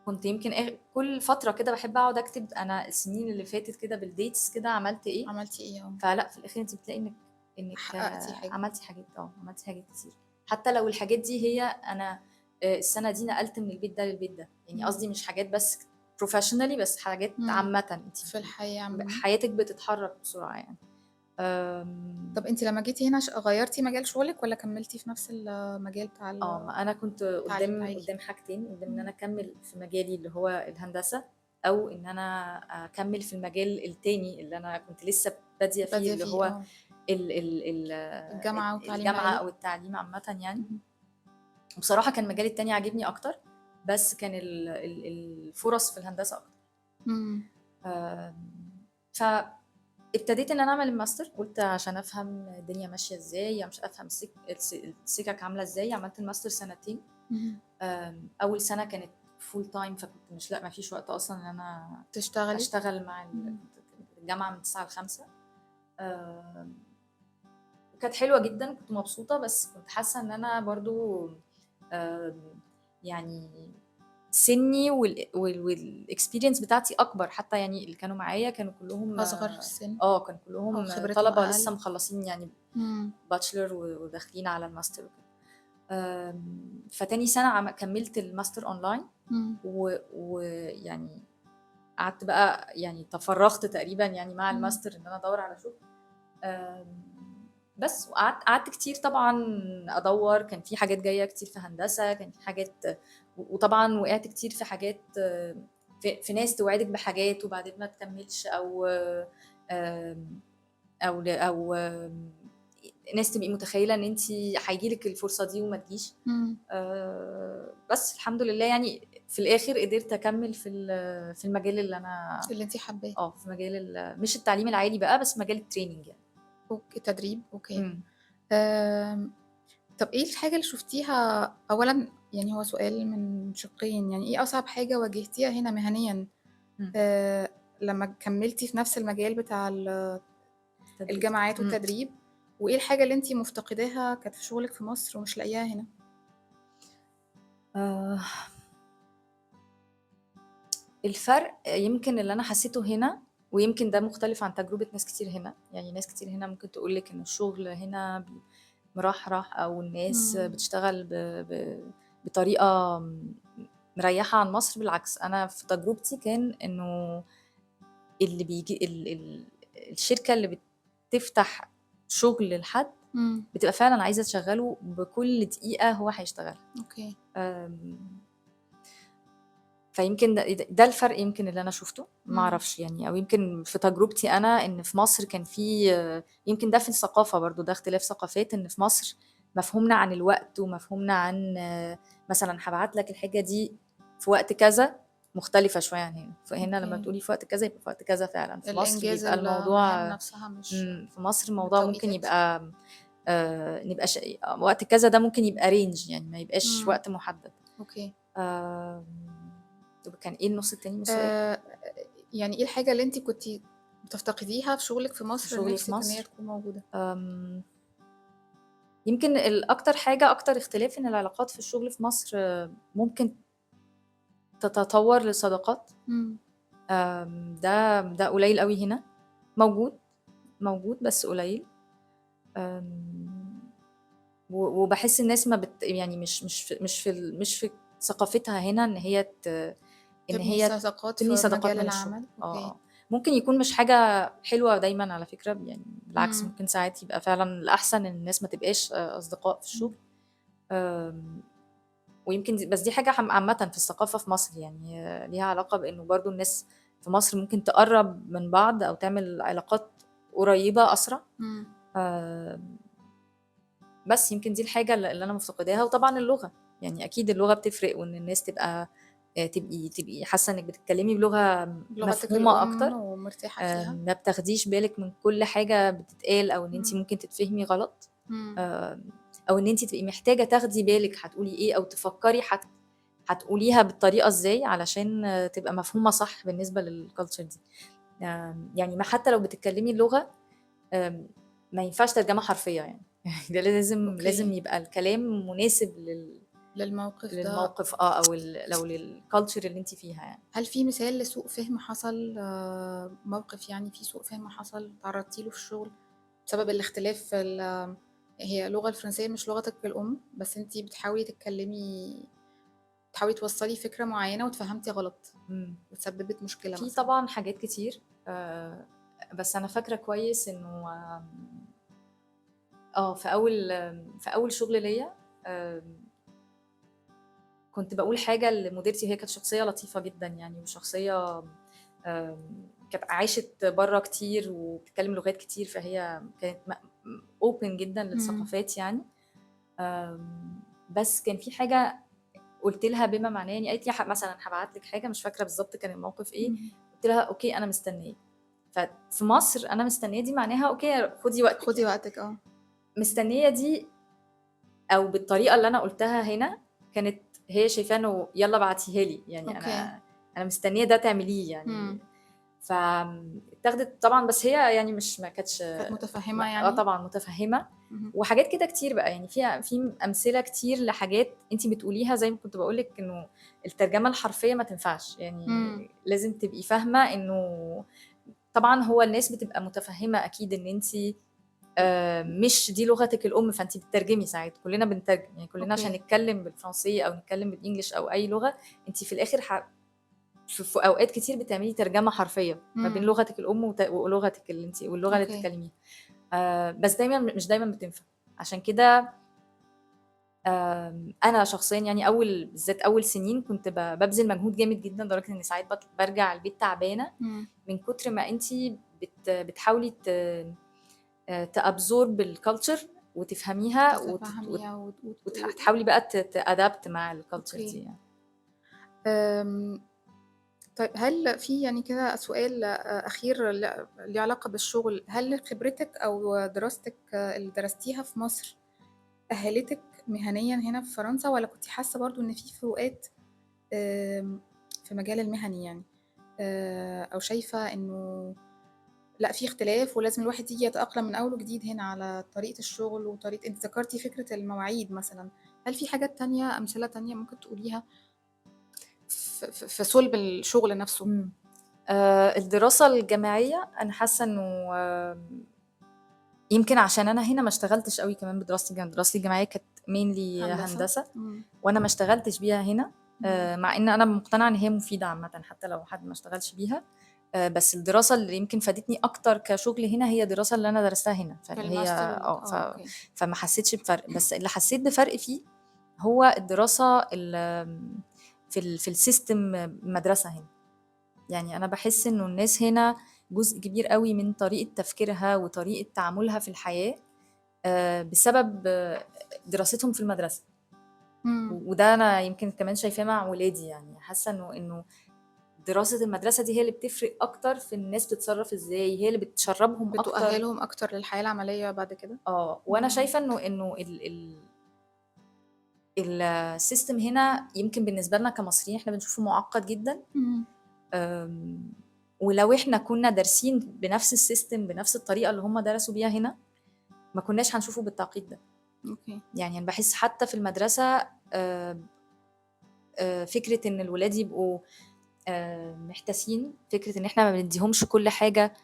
كنت يمكن كل فترة كده باحب أقعد أكتب أنا السنين اللي فاتت كده بالdates كده عملت إيه. عملتِ إيه؟ فلأ في الآخر أنتِ بتلاقي إنِّك حققتِ حاجة. عملتِ حاجات كتير، حتى لو الحاجات دي هي أنا السنة دي نقلت من البيت ده للبيت ده، يعني إمم. قصدي مش حاجات بس professionally، بس حاجات إمم. عامةً، أنتِ في الحياة عمومًا. حياتِك بتتحرك بسرعة يعني. طَب آمم أنتِ لمّا جيتِ هنا غيّرتِ مجال شغلِك والّا كمّلتِ في نفس المجال بتاع ما أنا كنت التعليم قدّام العالي؟ حاجتين، قدّام إن إمم. أنا أكمّل في مجالي اللي هو الهندسة، أو إن أنا أكمّل في المجال التاني اللي أنا كنت لسه بادية فيه، بادية اللي فيه هو آه. ال الجامعة والتعليم الجامعة العالي؟ أو التعليم عامةً يعني. اهم. وبصراحة كان المجال التاني عاجبني أكتر، بس كان الفُرَص في الهندسة أكتر. إمم. فابتديت إن أنا أعمل الماستر، قُلت عشان أفهم الدنيا ماشية إزاي، مش أفهم السِكَك عاملة إزاي. عملت الماستر سنتين. اهم. أول سنة كانت full time، فكنت مش لأ ما فيش وقت أصلًا إن أنا تشتغلي؟ أشتغل مع إمم. كنت الجامعة من 09:00 ل17:00. آمم وكانت حلوة جدًا، كنت مبسوطة، بس كنت حاسة إن أنا برضه يعني سِنّي والexperience بتاعتي أكبر، حتى يعني اللي كانوا معايا كانوا كلّهم أصغر في السِن كانوا أو كلّهم خبرتهم طلبة لسه أقل؟ مخلّصين يعني إمم. bachelor وداخلين على الماستر وكده. فتاني سَنة كمّلت الماستر online. إمم. ويعني قعدت بقى يعني تفرّغت تقريبًا يعني مع إمم. الماستر إن أنا أدوّر على شغل. بس قعدت كتير طبعًا أدوّر، كان في حاجات جاية كتير في هندسة، كان في حاجات، وطبعًا وقعت كتير في حاجات، في ناس توعدِك بحاجات وبعدين ما تكمّلش، آمم أو ناس تبقي متخيّلة إن أنتِ هييجي لِك الفرصة دي وما تجيش. إمم. بس الحمد لله يعني في الآخر قدرت أكمّل في المجال اللي أنا، اللي أنتِ حاباه. في مجال مش التعليم العالي بقى، بس مجال الtraining يعني. تدريب، أوكي. إمم. آمم، طَب إيه الحاجة اللي شُفتيها أولًا يعني هو سؤال من شِقّين، يعني إيه أصعب حاجة واجهتيها هنا مهنيًا إمم. آآ، لمّا كمّلتِ في نفس المجال بتاع التدريب. الجامعات إمم. والتدريب، وإيه الحاجة اللي أنتِ مفتقداها كانت في شغلِك في مصر ومش لاقياها هنا؟ آآ الفرق يمكن اللي أنا حسّيته هنا، ويمكن ده مختلف عن تجربة ناس كتير هنا، يعني ناس كتير هنا ممكن تقول لِك إن الشغل هنا مرحرح، أو الناس إمم. بتشتغل ب بطريقة مريّحة عن مصر. بالعكس، أنا في تجربتي كان إنه اللي بييجي الشركة اللي بتفتح شغل لحد إمم. بتبقى فعلًا عايزة تشغّله بكل دقيقة هو هيشتغلها. أوكي. آمم فيمكن ده الفرق يمكن اللي أنا شُفته، ما إمم. أعرفش يعني، أو يمكن في تجربتي أنا إن في مصر كان في، يمكن ده في الثقافة برضه، ده اختلاف ثقافات، إن في مصر مفهومنا عن الوقت ومفهومنا عن، مثلًا هابعت لك الحاجة دي في وقت كذا مختلفة شوية عن هنا. فهنا لمّا أوكي. تقولي في وقت كذا يبقى في وقت كذا فعلًا، في مصر الإنجاز بيبقى المهام الموضوع، نفسها مش في مصر الموضوع ممكن بالتوقيتات؟ يبقى، نبقى وقت كذا ده ممكن يبقى range يعني ما يبقاش إمم. وقت محدد. أوكي. آمم، طب كان إيه النُص التاني من السؤال؟ آآ، يعني إيه الحاجة اللي أنتِ كنتِ بتفتقديها في شغلِك في في مصر شغلي في نِفْسِك إن هي مصر، تكون موجودة؟ آمم، يمكن الأكتر حاجة، أكتر اختلاف إن العلاقات في الشغل في مصر، ممكن تتطور لصداقات. إمم. ده قليل أوي هنا، موجود، موجود بس قليل. وباحس الناس ما يعني مش في ثقافتها هنا إن هي إن تبني هي صداقات تبني في صداقات مجال من الشغل. العمل، أوكي. ممكن يكون مش حاجة حلوة دايمًا على فكرة، يعني بالعكس إمم. ممكن ساعات يبقى فعلًا الأحسن إن الناس ما تبقاش أصدقاء في إمم. الشغل. آمم، ويمكن بس دي حاجة عامةً في الثقافة في مصر، يعني ليها علاقة بإنه برضه الناس في مصر ممكن تقرّب من بعض أو تعمل علاقات قريبة أسرع. إمم. آمم بس يمكن دي الحاجة اللي أنا مفتقداها. وطبعًا اللغة، يعني أكيد اللغة بتفرق، وإن الناس تبقى، تبقي حاسة إنِّك بتتكلمي بلغة بلغتِك مفهومة الأم أكتر. ومرتاحة فيها؟ ما بتاخديش بالِك من كل حاجة بتتقال، أو إن أنتِ إمم. ممكن تتفهمي غلط. إمم. آمم أو إن أنتِ تبقي محتاجة تاخدي بالِك هتقولي إيه، أو تفكّري هتقوليها بالطريقة إزاي علشان تبقى مفهومة صح بالنسبة للculture دي. يعني ما حتى لو بتتكلمي اللغة، آمم ما ينفعش ترجمة حرفية يعني. ده لازم أوكي. يبقى الكلام مناسب للموقف ده. للموقف، أو لو للculture اللي أنتِ فيها يعني. هل في مثال لسوء فهم حصل موقف يعني فيه سوء فهم حصل اتعرضتِ له في الشغل بسبب الاختلاف هي اللغة الفرنسية مش لغتِك الأم، بس أنتِ بتحاولي تتكلمي تحاولي توصّلي فكرة معيّنة واتفهمتِ غلط إمم. واتسببت مشكلة في مثلًا. طبعًا حاجات كتير، بس أنا فاكرة كويس إنه في أول شغل ليّا، آمم كنت باقول حاجة لمديرتي، وهي كانت شخصية لطيفة جدًا يعني، وشخصية كانت عاشت برّه كتير وبتتكلم لغات كتير، فهي كانت open جدًا إمم. للثقافات يعني. بس كان في حاجة قُلت لها بما معناه يعني، قالت لي مثلًا هابعت لِك حاجة، مش فاكرة بالضبط كان الموقف إيه، إمم. قُلت لها: "أوكي أنا مستنية." ففي مصر أنا مستنية دي معناها أوكي خدي وقتِك خُدي يعني. وقتِك آه. مستنية دي أو بالطريقة اللي أنا قُلتها هنا، كانت هي شايفاه إنه يالّا ابعتيها لي، يعني أوكي. أنا مستنية ده تعمليه يعني. إمم. اتاخدت طبعًا، بس هي يعني مش ما كانتش كانت م متفهمة يعني؟ طبعًا متفهمة. اهم. وحاجات كده كتير بقى، يعني في أمثلة كتير لحاجات أنتِ بتقوليها، زي ما كنت باقول لِك إنه الترجمة الحرفية ما تنفعش، إمم. يعني لازم تبقي فاهمة إنه طبعًا هو الناس بتبقى متفهمة أكيد إن أنتِ مش دي لغتِك الأم، فأنتِ بتترجمي ساعات، كلنا بنترجم، يعني كلنا عشان أوكي. نتكلم بالفرنسية أو نتكلم بالإنجلش أو أي لغة، أنتِ في الآخر في أوقات كتير بتعملي ترجمة حرفية ما بين إمم. لغتِك الأم ولغتِك واللغة اللي أوكي. بتتكلميها. بس دايمًا مش دايمًا بتنفع. عشان كده أنا شخصيًا يعني بالذات أول سنين كنت بابذل مجهود جامد جدًا، لدرجة إني ساعات بارجع البيت تعبانة إمم. من كتر ما أنتِ بتحاولي تabsorb الculture وتفهميها تتفهميها تحاولي بقى تadapt مع الculture أوكي. دي يعني. آمم، طيب هل في يعني كده سؤال أخير ليه علاقة بالشغل، هل خبرتِك أو دراستِك اللي درستيها في مصر أهّلتِك مهنيًا هنا في فرنسا والّا كنتِ حاسة برضه إن في فروقات آمم، في مجال المهني يعني، أو شايفة إنه لأ في اختلاف ولازم الواحد ييجي يتأقلم من أول وجديد هنا على طريقة الشغل وطريقة أنتِ ذكرتِ فكرة المواعيد مثلًا، هل في حاجات تانية أمثلة تانية ممكن تقوليها في صلب الشغل نفسه؟ إمم. الدراسة الجامعية أنا حاسة إنه يمكن عشان أنا هنا ما اشتغلتش أوي كمان دراستي الجامعية كانت mainly هندسة؟ هندسة، إمم. وأنا ما اشتغلتش بيها هنا. إمم. مع إن أنا مقتنعة إن هي مفيدة عامةً حتى لو حد ما اشتغلش بيها. بس الدراسة اللي يمكن فادتني أكتر كشغل هنا هي الدراسة اللي أنا درستها هنا، في فاللي هي الماستر أوكي. فما حسيتش بفرق، بس اللي حسيت بفرق فيه هو الدراسة في السيستم المدرسة هنا. يعني أنا باحس إنه الناس هنا جزء كبير أوي من طريقة تفكيرها وطريقة تعاملها في الحياة بسبب دراستهم في المدرسة. إمم. وده أنا يمكن كمان شايفاه مع ولادي، يعني حاسة إنه دراسة المدرسة دي هي اللي بتفرق أكتر في الناس تتصرّف إزاي، هي اللي بتشرّبهم أكتر. بتؤهّلهم أكتر للحياة العملية بعد كده؟ وأنا إمم. شايفة إنه الsystem هنا يمكن بالنسبة لنا كمصريين إحنا بنشوفه مُعقّد جدًا. إمم. آمم، ولو إحنا كنا دارسين بنفس الsystem بنفس الطريقة اللي هم درسوا بيها هنا، ما كناش هنشوفه بالتعقيد ده. أوكي. يعني أنا باحس حتى في المدرسة فكرة إن الولاد يبقوا محتاسين، فكرة إن إحنا ما بندّيهمش كل حاجة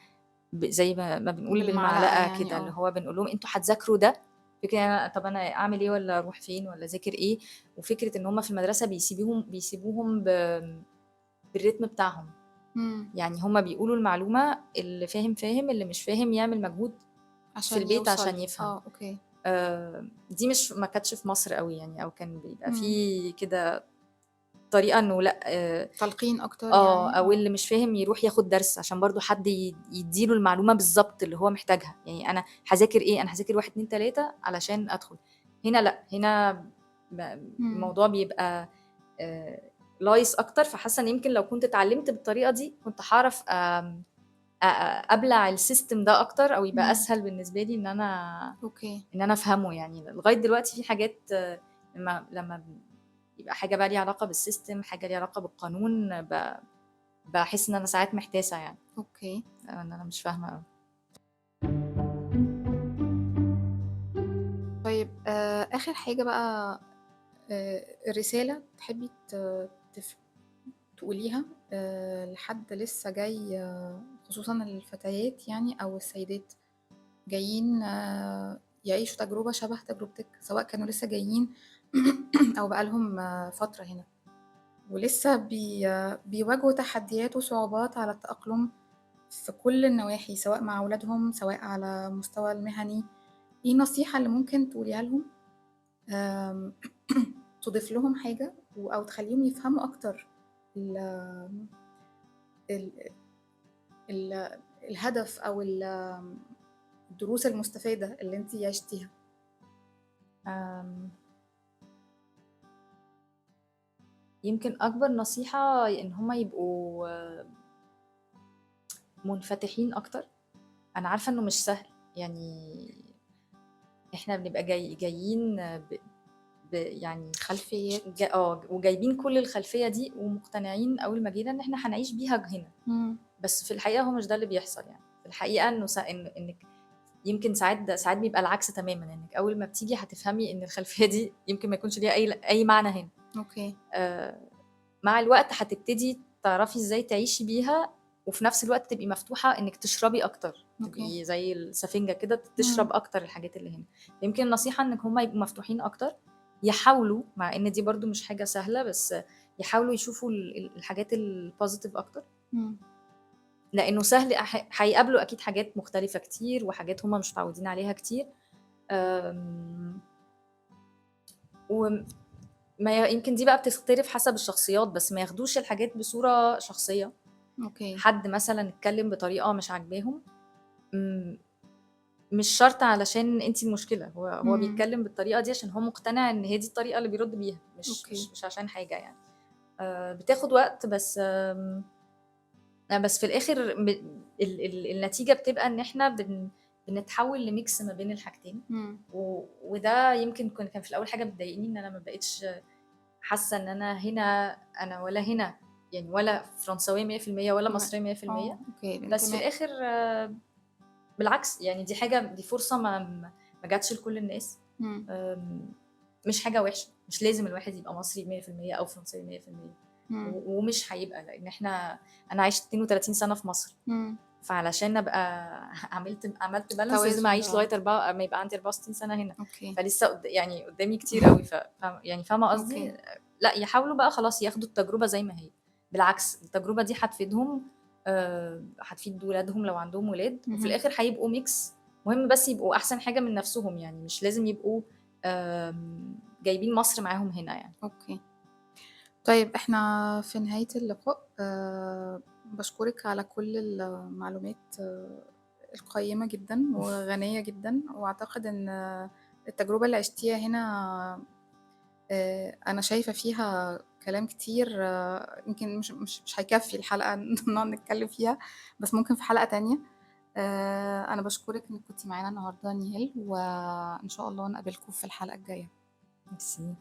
زي ما بنقول بالمعلقة بالمعلقة يعني كده، اللي آه. هو بنقول لهم أنتم هتذاكروا ده، فكرة إن طَب أنا أعمل إيه والّا أروح فين والّا أذاكر إيه، وفكرة إن هم في المدرسة بيسيبوهم بالريتم بتاعهم. إمم. يعني هم بيقولوا المعلومة، اللي فاهم، فاهم، اللي مش فاهم يعمل مجهود في عشان البيت يوصل عشان يفهم. أوكي. دي ما كانتش في مصر أوي يعني، أو كان بيبقى إمم. في كده طريقة إنه لأ. تلقين أكتر يعني أو اللي مش فاهم يروح ياخد درس عشان برضه حد يدّي له المعلومة بالضبط اللي هو محتاجها، يعني أنا هاذاكر إيه، أنا هاذاكر 1، 2، 3 علشان أدخل. هنا لأ، هنا ب إمم. الموضوع بيبقى آآ لايص أكتر، فحاسة إن يمكن لو كنت اتعلمت بالطريقة دي كنت هاعرف أبلع الsystem ده أكتر، أو يبقى إمم. أسهل بالنسبة لي أوكي. إن أنا أفهمه يعني. لغاية دلوقتي في حاجات لمّا يبقى حاجة بقى ليها علاقة بالsystem، حاجة ليها علاقة بالقانون، باحس إن أنا ساعات محتاسة يعني، أوكي. إن أنا مش فاهمة أوي. طيب آخر حاجة بقى رسالة تحبّي تف تقوليها لحد لسه جاي خصوصًا الفتيات يعني أو السيدات جايين يعيشوا تجربة شبه تجربتِك، سواء كانوا لسه جايين أو بقى لهم فترة هنا. ولسه بيواجهوا تحديات وصعوبات على التأقلم في كل النواحي، سواء مع أولادهم سواء على مستوى المهني. ايه النصيحة اللي ممكن تقوليها لهم آم، تضيف لهم حاجة أو تخليهم يفهموا أكتر ال ال ال الهدف أو الدروس المستفادة اللي انتي عشتيها؟ آم، يمكن أكبر نصيحة إن هما يبقوا منفتحين أكتر. أنا عارفة إنه مش سهل يعني، إحنا بنبقى جايين يعني خلفيات. وجايبين كل الخلفية دي ومقتنعين أول ما جينا إن إحنا هنعيش بيها هنا. مم. بس في الحقيقة هو مش ده اللي بيحصل يعني. في الحقيقة إنك يمكن ساعات بيبقى العكس تماما، إنك أول ما بتيجي هتفهمي إن الخلفية دي يمكن ما يكونش ليها أي معنى هنا. اوكي. آه، مع الوقت هتبتدي تعرفي إزاي تعيشي بيها، وفي نفس الوقت تبقي مفتوحة إنك تشربي أكتر، اوكي. تبقي زي السفنجة كده مم. تشرب أكتر الحاجات اللي هنا. يمكن النصيحة إنك هما يبقوا مفتوحين أكتر، يحاولوا، مع إن دي برضو مش حاجة سهلة، بس يحاولوا يشوفوا الحاجات البوزيتيف أكتر. مم. لأنه سهل هيقابلوا أكيد حاجات مختلفة كتير وحاجات هما مش متعودين عليها كتير. أم، يمكن دي بقى بتختلف حسب الشخصيات، بس ما ياخدوش الحاجات بصورة شخصية. اوكي. حد مثلا اتكلم بطريقة مش عاجباهم، م- مش شرط علشان انتي المشكلة، هو مم. بيتكلم بالطريقة دي عشان هو مقتنع ان هي دي الطريقة اللي بيرد بيها، اوكي. مش عشان حاجة يعني. بتاخد وقت، بس في الاخر النتيجة بتبقى ان احنا بنتحول لميكس ما بين الحاجتين. مم. وده يمكن كان في الاول حاجة بتضايقني، ان انا ما بقتش حاسة ان انا هنا، انا ولا هنا يعني، ولا فرنساوية 100% ولا مصرية 100%. اوكي، بس في الانتماء. الاخر بالعكس يعني، دي فرصة ما جاتش لكل الناس. مم. مش حاجة وحشة، مش لازم الواحد يبقى مصري 100% أو فرنساوي 100%. مم. ومش هيبقى، لأن أنا عشت 32 سنة في مصر، مم. فعلشان أبقى عملت بالانس لازم توازن أعيش ده. لغاية ما يبقى عندي 64 سنة هنا. اوكي. فلسه يعني قدامي كتير قوي. يعني فاهمة قصدي. اوكي. لا، يحاولوا بقى خلاص ياخدوا التجربة زي ما هي. بالعكس، التجربة دي هتفيدهم، هتفيد ولادهم لو عندهم ولاد، وفي مهم. الآخر هيبقوا ميكس. مهم بس يبقوا أحسن حاجة من نفسهم يعني، مش لازم يبقوا جايبين مصر معاهم هنا يعني. اوكي. طيب احنا في نهاية اللقاء، بشكرك على كل المعلومات القيمة جدا وغنية جدا، واعتقد ان التجربة اللي عشتيها هنا انا شايفة فيها كلام كتير، يمكن مش هيكفي الحلقة نقعد نتكلم فيها، بس ممكن في حلقة تانية. انا بشكرك انك كنتي معانا النهاردة نيهال، وان شاء الله نقابلكم في الحلقة الجاية. ميرسي.